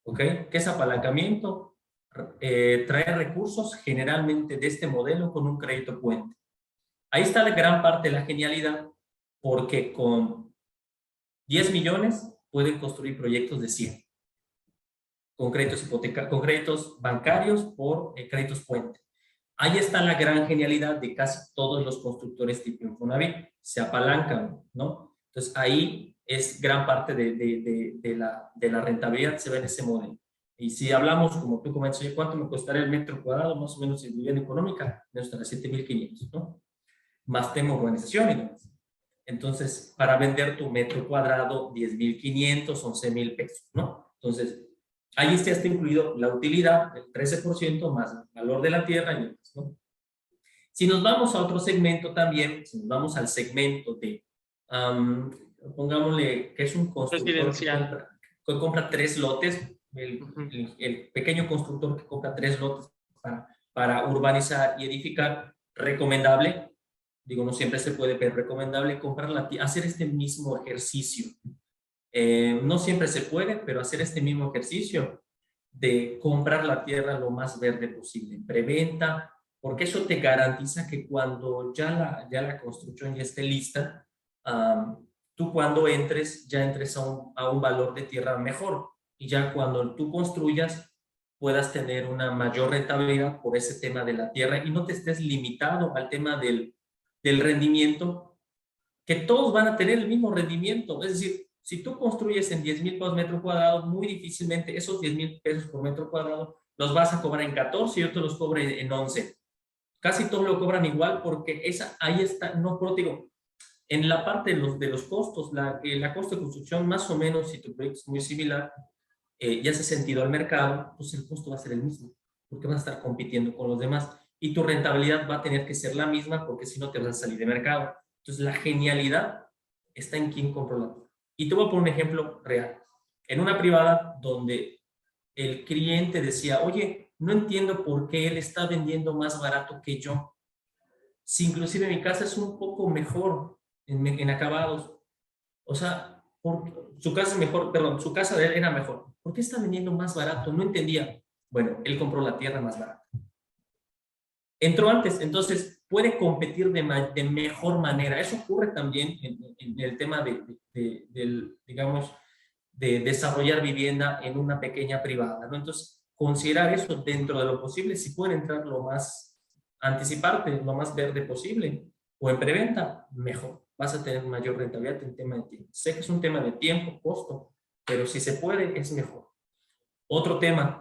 ¿Ok? ¿Qué es apalancamiento? Traer recursos generalmente de este modelo con un crédito puente. Ahí está la gran parte de la genialidad, porque con 10 millones pueden construir proyectos de 100 con créditos bancarios por créditos puente. Ahí está la gran genialidad de casi todos los constructores tipo Infonavit, se apalancan, ¿no? Entonces ahí es gran parte de la rentabilidad, se ve en ese modelo. Y si hablamos, como tú comentas, ¿cuánto me costaría el metro cuadrado? Más o menos en vivienda económica, me costará 7.500, ¿no? Más tema urbanización y demás. Entonces, para vender tu metro cuadrado, 10.500, 11.000 pesos, ¿no? Entonces, ahí ya está incluido la utilidad, el 13% más el valor de la tierra y demás, ¿no? Si nos vamos a otro segmento también, si nos vamos al segmento de, pongámosle que es un constructor que compra 3 lotes, el pequeño constructor que compra 3 lotes para urbanizar y edificar, recomendable, digo, no siempre se puede, pero recomendable hacer este mismo ejercicio. No siempre se puede, pero hacer este mismo ejercicio de comprar la tierra lo más verde posible, preventa, porque eso te garantiza que cuando ya la construcción ya esté lista, tú cuando entres, ya entres a un valor de tierra mejor, y ya cuando tú construyas, puedas tener una mayor rentabilidad por ese tema de la tierra y no te estés limitado al tema del rendimiento, que todos van a tener el mismo rendimiento. Es decir, si tú construyes en 10,000 pesos metro cuadrado, muy difícilmente esos 10,000 pesos por metro cuadrado los vas a cobrar en 14 y otros los cobran en 11. Casi todos lo cobran igual porque ahí está, no, pero digo, en la parte de los costos, la costo de construcción más o menos, si tu proyecto es muy similar, ya se ha sentido al mercado, pues el costo va a ser el mismo, porque vas a estar compitiendo con los demás y tu rentabilidad va a tener que ser la misma porque si no te vas a salir de mercado. Entonces la genialidad está en quién compró la tierra. Y te voy a poner un ejemplo real. En una privada donde el cliente decía, oye, no entiendo por qué él está vendiendo más barato que yo. Si inclusive mi casa es un poco mejor en acabados. O sea, su casa es mejor, perdón, su casa de él era mejor. ¿Por qué está vendiendo más barato? No entendía. Bueno, él compró la tierra más barata. Entró antes, entonces puede competir de mejor manera. Eso ocurre también en el tema digamos, de desarrollar vivienda en una pequeña privada, ¿no? Entonces, considerar eso dentro de lo posible, si pueden entrar lo más, anticiparte lo más verde posible, o en preventa, mejor. Vas a tener mayor rentabilidad en tema de tiempo. Sé que es un tema de tiempo, costo, pero si se puede, es mejor. Otro tema,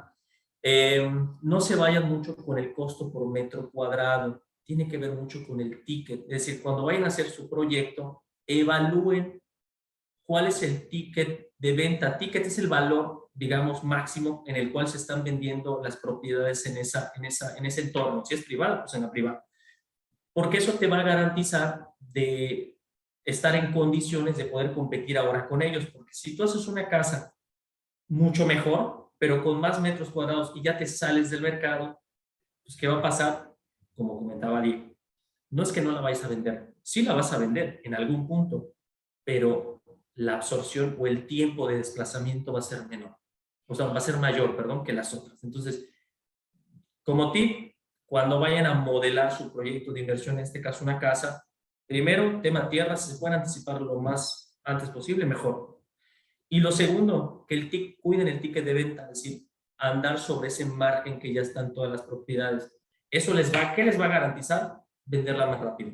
no se vayan mucho con el costo por metro cuadrado, tiene que ver mucho con el ticket, es decir, cuando vayan a hacer su proyecto, evalúen cuál es el ticket de venta. Ticket es el valor, digamos, máximo en el cual se están vendiendo las propiedades en ese entorno. Si es privado, pues en la privada. Porque eso te va a garantizar de estar en condiciones de poder competir ahora con ellos. Porque si tú haces una casa mucho mejor, pero con más metros cuadrados y ya te sales del mercado, pues ¿qué va a pasar? Como comentaba Diego, no es que no la vayas a vender, sí la vas a vender en algún punto, pero la absorción o el tiempo de desplazamiento va a ser menor, o sea, va a ser mayor, perdón, que las otras. Entonces, como tip, cuando vayan a modelar su proyecto de inversión, en este caso una casa, primero, tema tierra, si se pueden anticipar lo más antes posible, mejor. Y lo segundo, que cuiden el ticket de venta, es decir, andar sobre ese margen que ya están todas las propiedades. ¿Eso ¿qué les va a garantizar? Venderla más rápido.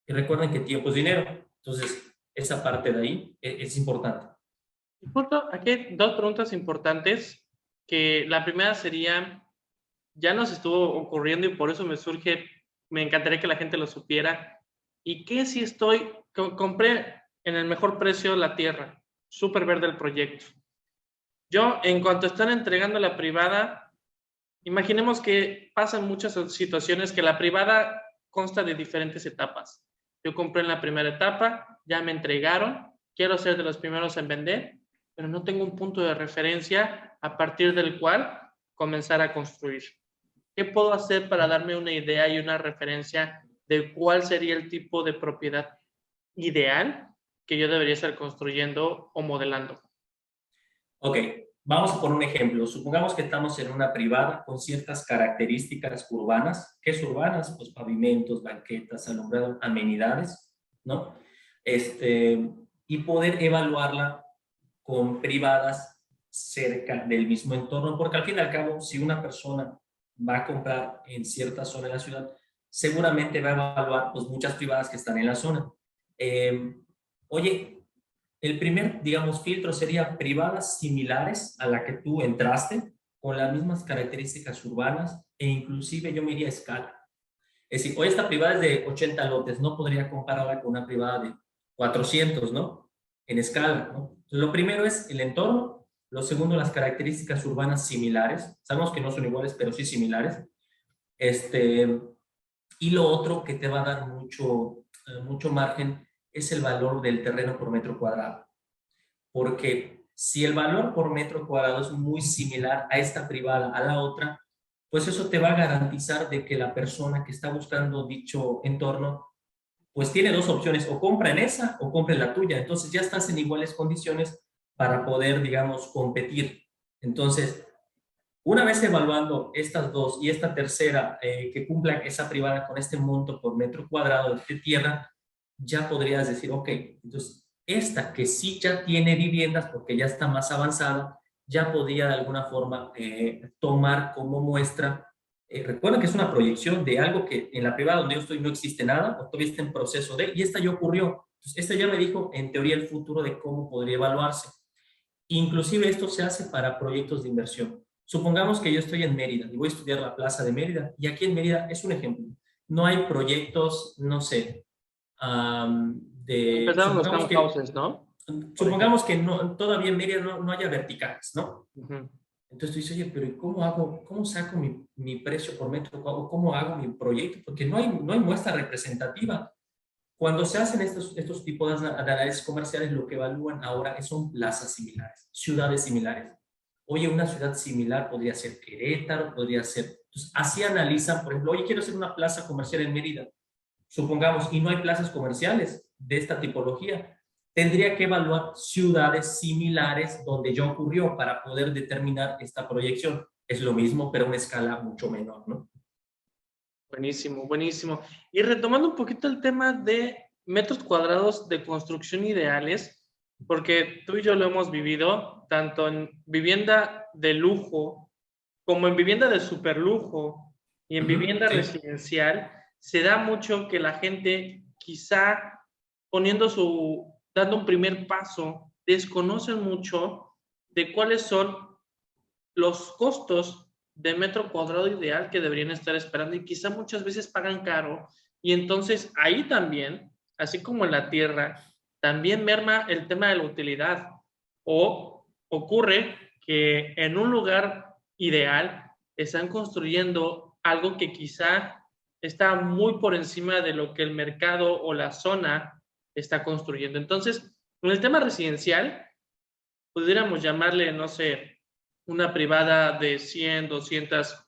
Y recuerden que tiempo es dinero. Entonces, esa parte de ahí es importante. Justo aquí hay 2 preguntas importantes, que la primera sería, ya nos estuvo ocurriendo y por eso me encantaría que la gente lo supiera, ¿y qué si compré en el mejor precio la tierra? Súper verde el proyecto. Yo, en cuanto están entregando la privada, imaginemos que pasan muchas situaciones que la privada consta de diferentes etapas. Yo compré en la primera etapa, ya me entregaron, quiero ser de los primeros en vender, pero no tengo un punto de referencia a partir del cual comenzar a construir. ¿Qué puedo hacer para darme una idea y una referencia de cuál sería el tipo de propiedad ideal que yo debería estar construyendo o modelando? Ok, vamos a poner un ejemplo. Supongamos que estamos en una privada con ciertas características urbanas. ¿Qué es urbanas? Pues pavimentos, banquetas, alumbrado, amenidades, ¿no? y poder evaluarla con privadas cerca del mismo entorno, porque al fin y al cabo, si una persona va a comprar en cierta zona de la ciudad, seguramente va a evaluar pues, muchas privadas que están en la zona. Oye, el primer, digamos, filtro sería privadas similares a la que tú entraste, con las mismas características urbanas, e inclusive yo me iría a escala. Es decir, hoy esta privada es de 80 lotes, no podría compararla con una privada de 400, ¿no? En escala, ¿no? Lo primero es el entorno, lo segundo, las características urbanas similares. Sabemos que no son iguales, pero sí similares. Y lo otro que te va a dar mucho margen es el valor del terreno por metro cuadrado. Porque si el valor por metro cuadrado es muy similar a esta privada, a la otra, pues eso te va a garantizar de que la persona que está buscando dicho entorno, pues tiene dos opciones, o compra en esa o compra en la tuya. Entonces ya estás en iguales condiciones para poder, digamos, competir. Entonces, una vez evaluando estas dos y esta tercera que cumplan esa privada con este monto por metro cuadrado de tierra, ya podrías decir, ok, entonces esta que sí ya tiene viviendas porque ya está más avanzada, ya podría de alguna forma tomar como muestra. Recuerda que es una proyección de algo que en la privada donde yo estoy no existe nada o todavía está en proceso de, y esta ya ocurrió. Entonces, esta ya me dijo en teoría el futuro de cómo podría evaluarse. Inclusive esto se hace para proyectos de inversión. Supongamos que yo estoy en Mérida y voy a estudiar la Plaza de Mérida, y aquí en Mérida es un ejemplo. No hay proyectos, no sé, Empezaron los townhouses, ¿no? supongamos que no, todavía en Mérida no haya verticales, ¿no? Uh-huh. Entonces tú dices, oye, pero ¿cómo saco mi precio por metro cuadrado? ¿Cómo hago mi proyecto? Porque no hay muestra representativa. Cuando se hacen estos tipos de análisis comerciales, lo que evalúan ahora son plazas similares, ciudades similares. Oye, una ciudad similar podría ser Querétaro, podría ser... Entonces, así analizan, por ejemplo, oye, quiero hacer una plaza comercial en Mérida, supongamos, y no hay plazas comerciales de esta tipología. Tendría que evaluar ciudades similares donde ya ocurrió para poder determinar esta proyección. Es lo mismo, pero a una escala mucho menor, ¿no? Buenísimo, buenísimo. Y retomando un poquito el tema de metros cuadrados de construcción ideales, porque tú y yo lo hemos vivido, tanto en vivienda de lujo como en vivienda de superlujo y en vivienda Sí. residencial, se da mucho que la gente quizá dando un primer paso, desconocen mucho de cuáles son los costos de metro cuadrado ideal que deberían estar esperando, y quizá muchas veces pagan caro, y entonces ahí también, así como en la tierra, también merma el tema de la utilidad, o ocurre que en un lugar ideal están construyendo algo que quizá está muy por encima de lo que el mercado o la zona está construyendo. Entonces, en el tema residencial, pudiéramos llamarle, no sé, una privada de 100, 200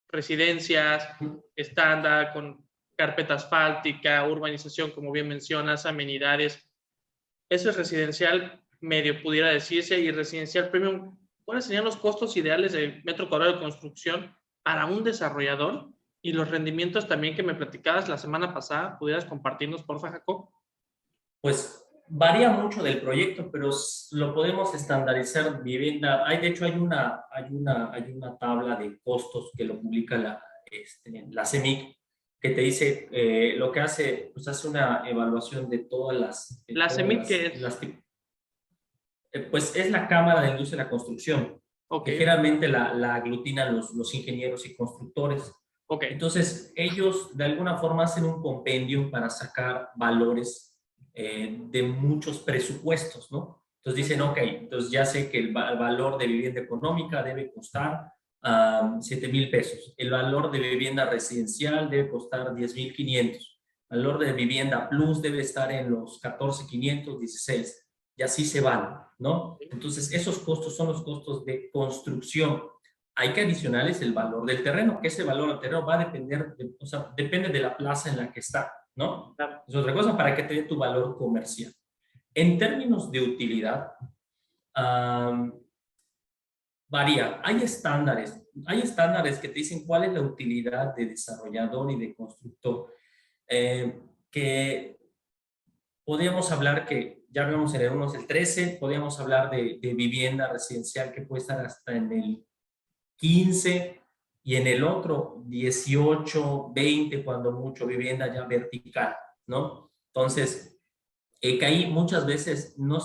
residencias, estándar, con carpeta asfáltica, urbanización, como bien mencionas, amenidades. Eso es residencial medio, pudiera decirse, y residencial premium. ¿Cuáles serían los costos ideales de metro cuadrado de construcción para un desarrollador? Y los rendimientos también que me platicabas la semana pasada, ¿pudieras compartirnos, porfa, Jacob? Pues varía mucho del proyecto, pero lo podemos estandarizar vivienda. De hecho, hay una tabla de costos que lo publica la CEMIC, que te dice lo que hace, pues hace una evaluación de todas las... ¿La CEMIC qué es? Pues es la Cámara de Industria de la Construcción, Okay. que generalmente la aglutinan los ingenieros y constructores. Okay. Entonces, ellos de alguna forma hacen un compendio para sacar valores de muchos presupuestos, ¿no? Entonces dicen, ok, entonces ya sé que el valor de vivienda económica debe costar 7,000 pesos. El valor de vivienda residencial debe costar 10,500. El valor de vivienda plus debe estar en los 14,500, 16. Y así se van, ¿no? Entonces, esos costos son los costos de construcción. Hay que adicionarles el valor del terreno, que ese valor del terreno va a depender, o sea, depende de la plaza en la que está, ¿no? Claro. Es otra cosa para que te dé tu valor comercial. En términos de utilidad, varía. Hay estándares que te dicen cuál es la utilidad de desarrollador y de constructor. Que podríamos hablar que ya vemos en el 1 es el 13, podríamos hablar de vivienda residencial que puede estar hasta en el 15 y en el otro 18, 20, cuando mucho, vivienda ya vertical, ¿no? Entonces, que ahí muchas veces no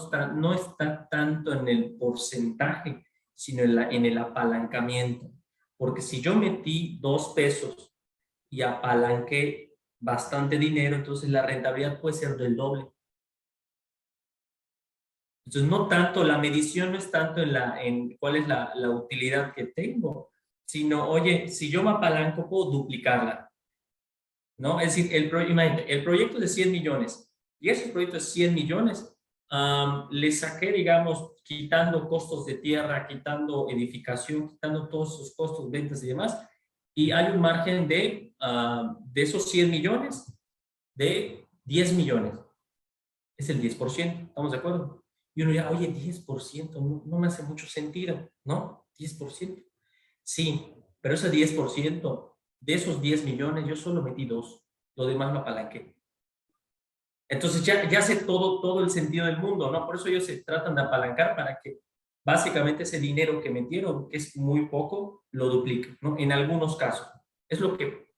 está tanto en el porcentaje, sino en el apalancamiento. Porque si yo metí 2 pesos y apalanqué bastante dinero, entonces la rentabilidad puede ser del doble. Entonces, no tanto, la medición no es tanto en cuál es la utilidad que tengo, sino, oye, si yo me apalanco, puedo duplicarla, ¿no? Es decir, imagínate, el proyecto es de 100 millones, y ese proyecto de 100 millones, le saqué, digamos, quitando costos de tierra, quitando edificación, quitando todos esos costos, ventas y demás, y hay un margen de esos 100 millones, de 10 millones. Es el 10%, ¿estamos de acuerdo? Y uno dirá, oye, 10% no me hace mucho sentido, ¿no? 10%. Sí, pero ese 10%, de esos 10 millones, yo solo metí 2, lo demás me apalanqué. Entonces ya hace todo el sentido del mundo, ¿no? Por eso ellos se tratan de apalancar para que básicamente ese dinero que metieron, que es muy poco, lo dupliquen, ¿no? En algunos casos. Es lo que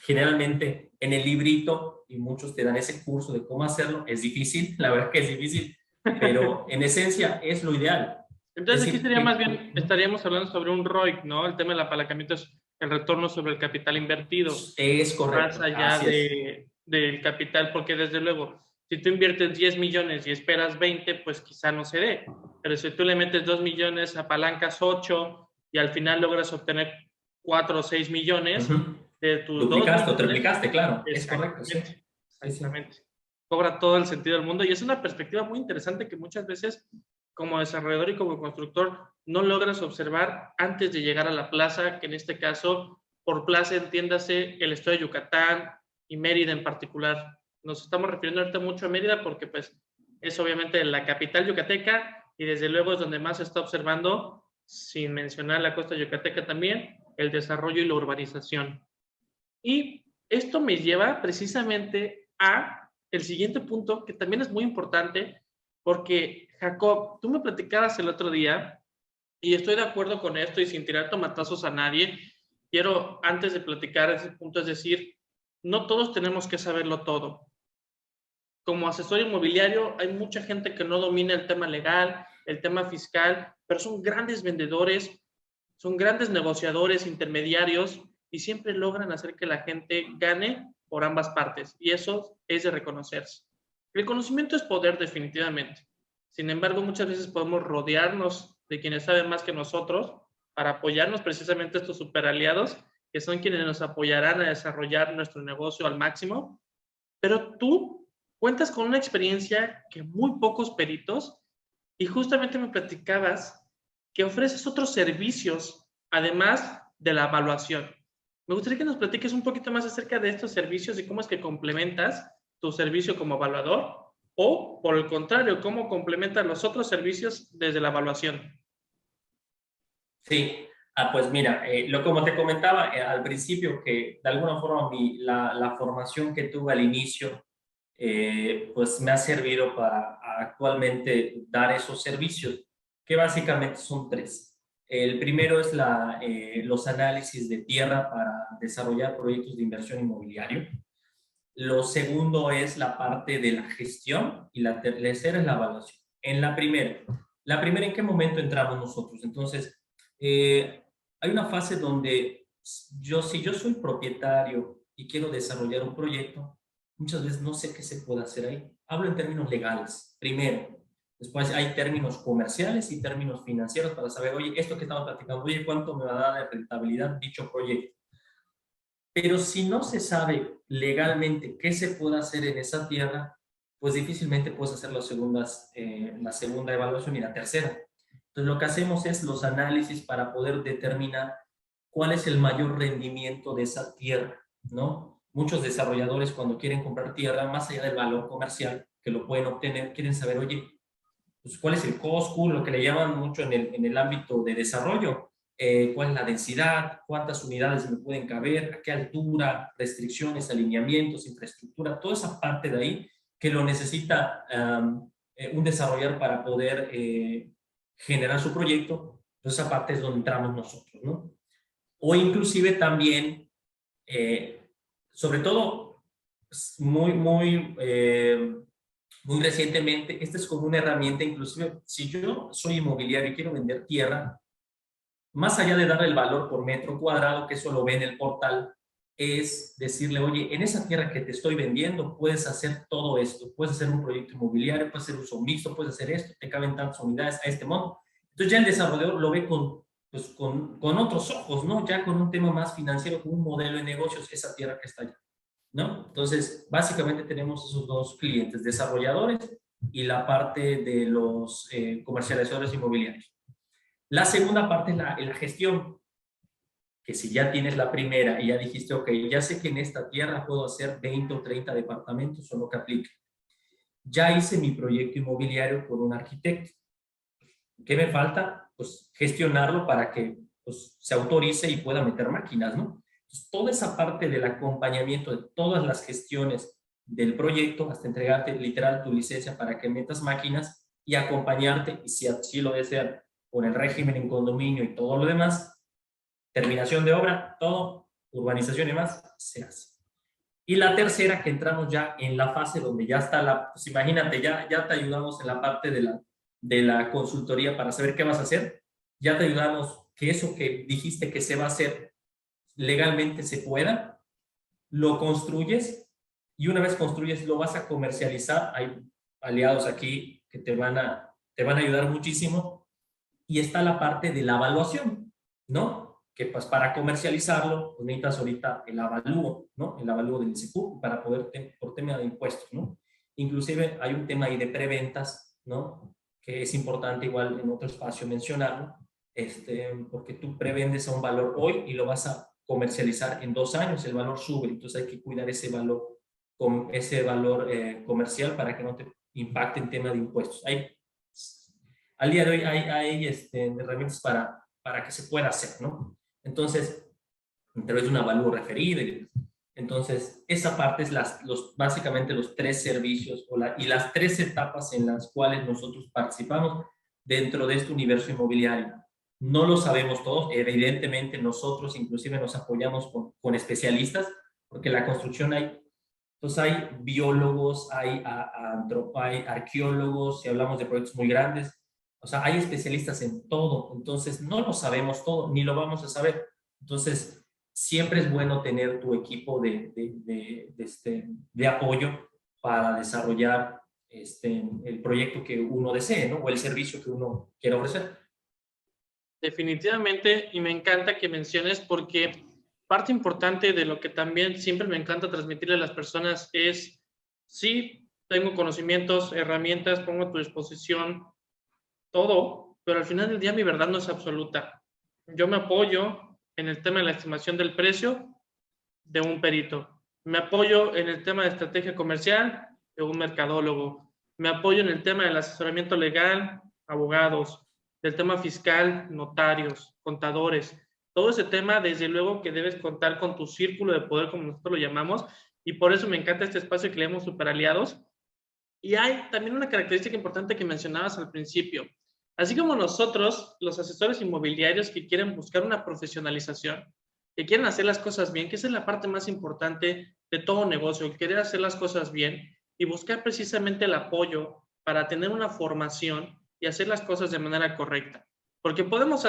generalmente en el librito, y muchos te dan ese curso de cómo hacerlo, es difícil, la verdad que es difícil, pero en esencia es lo ideal. Entonces, Es aquí decir, sería más bien, estaríamos hablando sobre un ROIC, ¿no? El tema del apalancamiento es el retorno sobre el capital invertido. es correcto, Más allá así es. del capital, porque desde luego, si tú inviertes 10 millones y esperas 20, pues quizá no se dé. Pero si tú le metes 2 millones, apalancas 8 y al final logras obtener 4 o 6 millones de tus 2 Duplicaste o millones. triplicaste, claro, es correcto. Exactamente, Sí. exactamente. Sí. Cobra todo el sentido del mundo y es una perspectiva muy interesante que muchas veces como desarrollador y como constructor no logras observar antes de llegar a la plaza, que en este caso, por plaza entiéndase el estado de Yucatán y Mérida en particular. Nos estamos refiriendo ahorita mucho a Mérida porque pues es obviamente la capital yucateca y desde luego es donde más se está observando, sin mencionar la costa yucateca también, el desarrollo y la urbanización. Y esto me lleva precisamente a el siguiente punto, que también es muy importante, porque, Jacob, tú me platicabas el otro día, y estoy de acuerdo con esto y sin tirar tomatazos a nadie, quiero, antes de platicar ese punto, es decir, no todos tenemos que saberlo todo. Como asesor inmobiliario, hay mucha gente que no domina el tema legal, el tema fiscal, pero son grandes vendedores, son grandes negociadores, intermediarios, y siempre logran hacer que la gente gane por ambas partes, y eso es de reconocerse. El conocimiento es poder definitivamente. Sin embargo, muchas veces podemos rodearnos de quienes saben más que nosotros para apoyarnos precisamente estos superaliados, que son quienes nos apoyarán a desarrollar nuestro negocio al máximo. Pero tú cuentas con una experiencia que muy pocos peritos, y justamente me platicabas que ofreces otros servicios, además de la evaluación. Me gustaría que nos platiques un poquito más acerca de estos servicios y cómo es que complementas tu servicio como evaluador o, por el contrario, cómo complementas los otros servicios desde la evaluación. Sí, pues mira, como te comentaba al principio, que de alguna forma la formación que tuve al inicio, pues me ha servido para actualmente dar esos servicios, que básicamente son 3. El primero es los análisis de tierra para desarrollar proyectos de inversión inmobiliario. Lo segundo es la parte de la gestión y la tercera es la evaluación. En la primera, ¿en qué momento entramos nosotros? Entonces, hay una fase donde si yo soy propietario y quiero desarrollar un proyecto, muchas veces no sé qué se puede hacer ahí. Hablo en términos legales, primero. Después hay términos comerciales y términos financieros para saber, oye, esto que estamos platicando, oye, ¿cuánto me va a dar de rentabilidad dicho proyecto? Pero si no se sabe legalmente qué se puede hacer en esa tierra, pues difícilmente puedes hacer la segunda evaluación y la tercera. Entonces lo que hacemos es los análisis para poder determinar cuál es el mayor rendimiento de esa tierra, ¿no? Muchos desarrolladores cuando quieren comprar tierra, más allá del valor comercial que lo pueden obtener, quieren saber, oye, pues, ¿cuál es el cost, lo que le llaman mucho en el ámbito de desarrollo? ¿Cuál es la densidad? ¿Cuántas unidades me pueden caber? ¿A qué altura? Restricciones, alineamientos, infraestructura, toda esa parte de ahí que lo necesita un desarrollador para poder generar su proyecto, pues esa parte es donde entramos nosotros, ¿no? O inclusive también, sobre todo, muy recientemente, esta es como una herramienta, inclusive, si yo soy inmobiliario y quiero vender tierra, más allá de darle el valor por metro cuadrado, que eso lo ve en el portal, es decirle, oye, en esa tierra que te estoy vendiendo, puedes hacer todo esto, puedes hacer un proyecto inmobiliario, puedes hacer uso mixto, puedes hacer esto, te caben tantas unidades a este monto. Entonces ya el desarrollador lo ve pues con otros ojos, ¿no? Ya con un tema más financiero, con un modelo de negocios, esa tierra que está allá, ¿no? Entonces, básicamente tenemos esos dos clientes, desarrolladores y la parte de los comercializadores inmobiliarios. La segunda parte es la gestión, que si ya tienes la primera y ya dijiste, ok, ya sé que en esta tierra puedo hacer 20 o 30 departamentos o lo que aplique. Ya hice mi proyecto inmobiliario con un arquitecto. ¿Qué me falta? Pues gestionarlo para que pues, se autorice y pueda meter máquinas, ¿no? Entonces, toda esa parte del acompañamiento de todas las gestiones del proyecto, hasta entregarte literal tu licencia para que metas máquinas y acompañarte, y si así lo desean, con el régimen en condominio y todo lo demás, terminación de obra, todo, urbanización y más, se hace. Y la tercera, que entramos ya en la fase donde ya está pues imagínate, ya te ayudamos en la parte de la consultoría para saber qué vas a hacer, ya te ayudamos que eso que dijiste que se va a hacer legalmente se pueda, lo construyes y una vez construyes lo vas a comercializar, hay aliados aquí que te van a ayudar muchísimo, y está la parte de la evaluación, ¿no? Que pues para comercializarlo, pues necesitas ahorita el avalúo, ¿no? El avalúo del INSECUP para poder, por tema de impuestos, ¿no? Inclusive hay un tema ahí de preventas, ¿no? Que es importante igual en otro espacio mencionarlo, porque tú prevendes a un valor hoy y lo vas a comercializar en 2 años, el valor sube, entonces hay que cuidar ese valor comercial para que no te impacte en tema de impuestos. Al día de hoy hay herramientas para que se pueda hacer, ¿no? Entonces, a través de un avalúo referido. Entonces, esa parte es básicamente los 3 servicios y las 3 etapas en las cuales nosotros participamos dentro de este universo inmobiliario. No lo sabemos todos, evidentemente nosotros inclusive nos apoyamos con especialistas, porque la construcción entonces hay biólogos, hay arqueólogos, si hablamos de proyectos muy grandes, o sea, hay especialistas en todo, entonces no lo sabemos todo, ni lo vamos a saber. Entonces, siempre es bueno tener tu equipo de apoyo para desarrollar el proyecto que uno desee, ¿no? O el servicio que uno quiera ofrecer. Definitivamente, y me encanta que menciones porque parte importante de lo que también siempre me encanta transmitirle a las personas es, sí, tengo conocimientos, herramientas, pongo a tu disposición todo, pero al final del día mi verdad no es absoluta. Yo me apoyo en el tema de la estimación del precio de un perito. Me apoyo en el tema de estrategia comercial de un mercadólogo. Me apoyo en el tema del asesoramiento legal, abogados, del tema fiscal, notarios, contadores. Todo ese tema, desde luego que debes contar con tu círculo de poder, como nosotros lo llamamos, y por eso me encanta este espacio que le llamamos superaliados. Y hay también una característica importante que mencionabas al principio. Así como nosotros, los asesores inmobiliarios que quieren buscar una profesionalización, que quieren hacer las cosas bien, que esa es la parte más importante de todo negocio, el querer hacer las cosas bien y buscar precisamente el apoyo para tener una formación y hacer las cosas de manera correcta. Porque podemos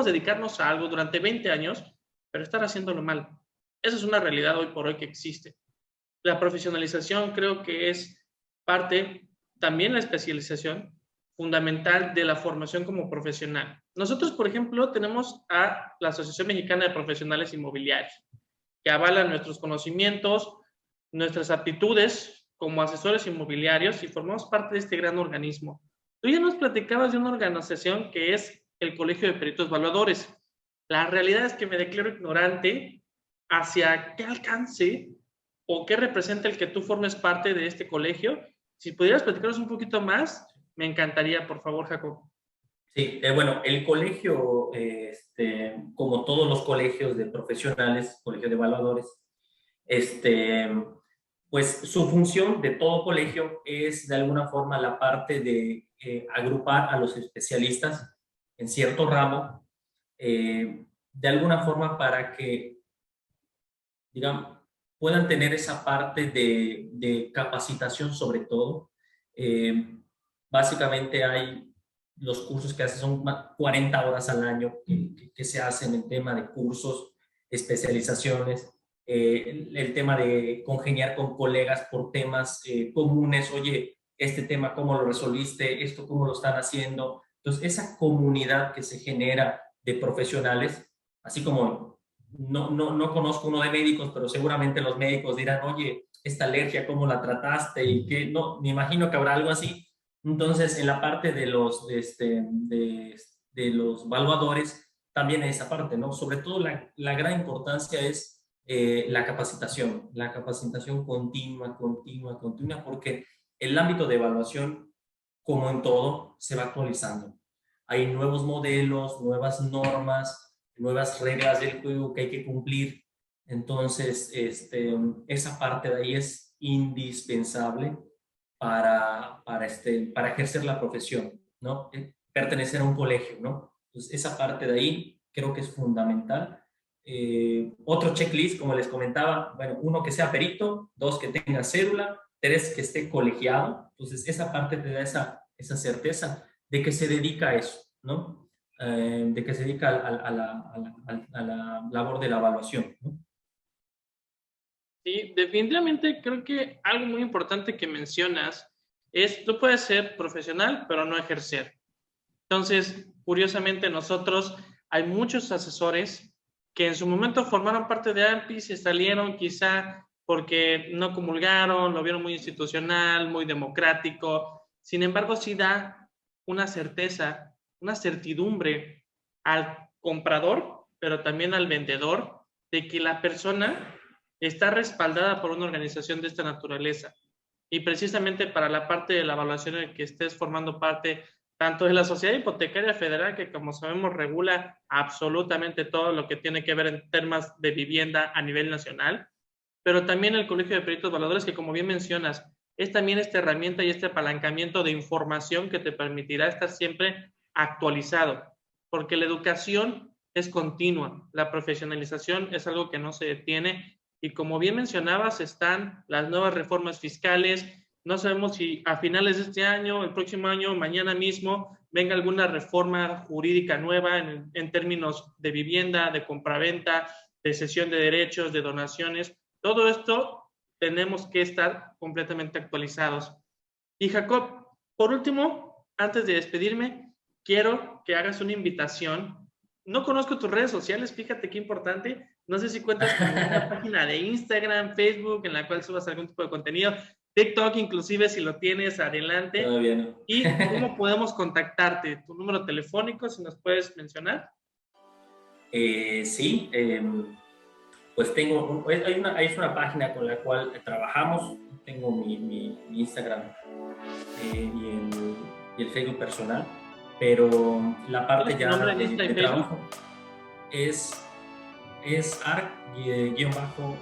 dedicarnos a algo durante 20 años, pero estar haciéndolo mal. Esa es una realidad hoy por hoy que existe. La profesionalización creo que es parte, también la especialización, fundamental de la formación como profesional. Nosotros, por ejemplo, tenemos a la Asociación Mexicana de Profesionales Inmobiliarios, que avalan nuestros conocimientos, nuestras aptitudes como asesores inmobiliarios y formamos parte de este gran organismo. Tú ya nos platicabas de una organización que es el Colegio de Peritos Evaluadores. La realidad es que me declaro ignorante hacia qué alcance o qué representa el que tú formes parte de este colegio. Si pudieras platicarnos un poquito más, me encantaría, por favor, Jacob. Sí, bueno, el colegio, como todos los colegios de profesionales, colegio de evaluadores, Pues su función de todo colegio es de alguna forma la parte de agrupar a los especialistas en cierto ramo, de alguna forma para que, digamos, puedan tener esa parte de capacitación sobre todo. Básicamente hay los cursos que hacen, son 40 horas al año que se hacen en tema de cursos, especializaciones, el tema de congeniar con colegas por temas comunes. Oye, este tema, ¿cómo lo resolviste? Esto, ¿cómo lo están haciendo? Entonces, esa comunidad que se genera de profesionales, así como no conozco uno de médicos, pero seguramente los médicos dirán, oye, esta alergia, ¿cómo la trataste? Y que no, me imagino que habrá algo así. Entonces, en la parte de los evaluadores, también hay esa parte, ¿no? Sobre todo la gran importancia es la capacitación continua, porque el ámbito de evaluación, como en todo, se va actualizando. Hay nuevos modelos, nuevas normas, nuevas reglas del juego que hay que cumplir. Entonces, esa parte de ahí es indispensable para ejercer la profesión, ¿no? Pertenecer a un colegio, ¿no? Entonces, esa parte de ahí creo que es fundamental. Otro checklist, como les comentaba, bueno, 1, que sea perito, 2, que tenga cédula, 3, que esté colegiado. Entonces, esa parte te da esa certeza de que se dedica a eso, ¿no? De que se dedica a la labor de la evaluación, ¿no? Sí, definitivamente creo que algo muy importante que mencionas es, tú puedes ser profesional, pero no ejercer. Entonces, curiosamente, nosotros, hay muchos asesores que en su momento formaron parte de AMPI, se salieron quizá porque no comulgaron, lo vieron muy institucional, muy democrático. Sin embargo, sí da una certeza, una certidumbre al comprador, pero también al vendedor, de que la persona está respaldada por una organización de esta naturaleza. Y precisamente para la parte de la evaluación en que estés formando parte tanto de la Sociedad Hipotecaria Federal, que como sabemos regula absolutamente todo lo que tiene que ver en temas de vivienda a nivel nacional, pero también el Colegio de Peritos Evaluadores, que como bien mencionas, es también esta herramienta y este apalancamiento de información que te permitirá estar siempre actualizado, porque la educación es continua, la profesionalización es algo que no se detiene. Y como bien mencionabas, están las nuevas reformas fiscales. No sabemos si a finales de este año, el próximo año, mañana mismo, venga alguna reforma jurídica nueva en términos de vivienda, de compraventa, de cesión de derechos, de donaciones. Todo esto tenemos que estar completamente actualizados. Y Jacob, por último, antes de despedirme, quiero que hagas una invitación. No conozco tus redes sociales, fíjate qué importante. No sé si cuentas con una página de Instagram, Facebook, en la cual subas algún tipo de contenido. TikTok, inclusive, si lo tienes, adelante. Todavía no. ¿Y cómo podemos contactarte? ¿Tu número telefónico, si nos puedes mencionar? Sí, pues tengo, hay una página con la cual trabajamos. Tengo mi Instagram y el Facebook personal, pero la parte ya de trabajo es arc-jacob.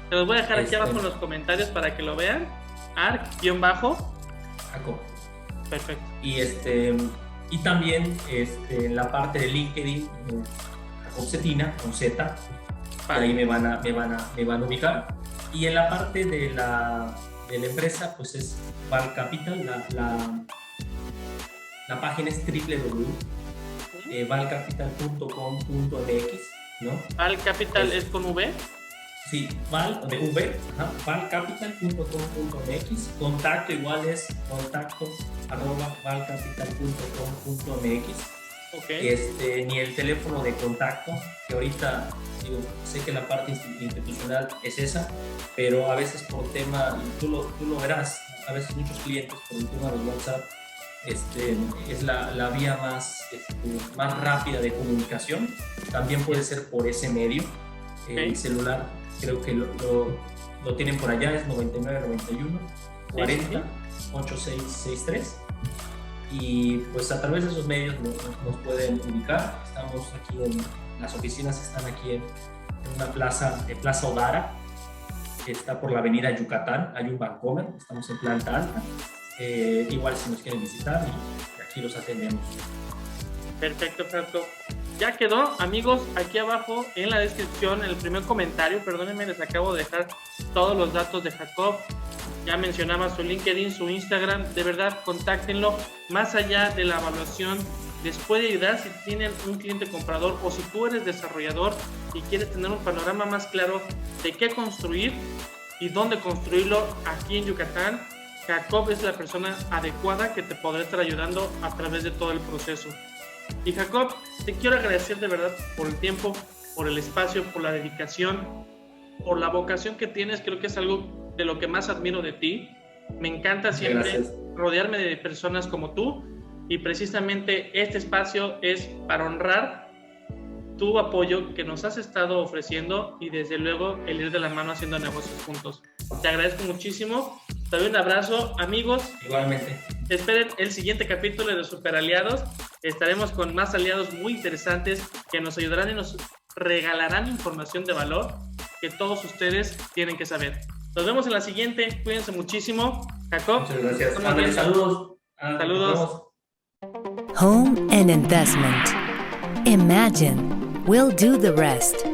Te los voy a dejar aquí abajo en los comentarios para que lo vean. arc-jacob. Perfecto. Y también en la parte de LinkedIn, Jacob Cetina, con Z, ahí me van a ubicar. Y en la parte de la empresa, pues es Val Capital, la página es www.valcapital.com.mx, ¿no? Val Capital es con V. Sí, valcapital.com.mx. Contacto igual es contacto@valcapital.com.mx. Okay. Ni el teléfono de contacto, que ahorita sé que la parte institucional es esa, pero a veces por tema, tú lo verás, a veces muchos clientes por el tema de WhatsApp es la vía más rápida de comunicación. También puede ser por ese medio. El celular creo que lo tienen por allá, es 9991 40 8663, y pues a través de esos medios nos pueden ubicar. Estamos aquí las oficinas están aquí en una plaza Odara, está por la avenida Yucatán, hay un Bancomer, estamos en planta alta. Igual si nos quieren visitar y aquí los atendemos. Perfecto, perfecto. Ya quedó, amigos, aquí abajo en la descripción, en el primer comentario, perdónenme, les acabo de dejar todos los datos de Jacob. Ya mencionaba su LinkedIn, su Instagram, de verdad, contáctenlo. Más allá de la evaluación, les puede ayudar si tienen un cliente comprador o si tú eres desarrollador y quieres tener un panorama más claro de qué construir y dónde construirlo aquí en Yucatán. Jacob es la persona adecuada que te podrá estar ayudando a través de todo el proceso. Y Jacob, te quiero agradecer de verdad por el tiempo, por el espacio, por la dedicación, por la vocación que tienes. Creo que es algo de lo que más admiro de ti. Me encanta siempre rodearme de personas como tú y precisamente este espacio es para honrar tu apoyo que nos has estado ofreciendo y desde luego el ir de la mano haciendo negocios juntos. Te agradezco muchísimo. Te doy un abrazo, amigos. Igualmente. Esperen el siguiente capítulo de Super Aliados. Estaremos con más aliados muy interesantes que nos ayudarán y nos regalarán información de valor que todos ustedes tienen que saber. Nos vemos en la siguiente. Cuídense muchísimo. Jacob. Muchas gracias. Ándale, saludos. Saludos. Home and investment. Imagine we'll do the rest.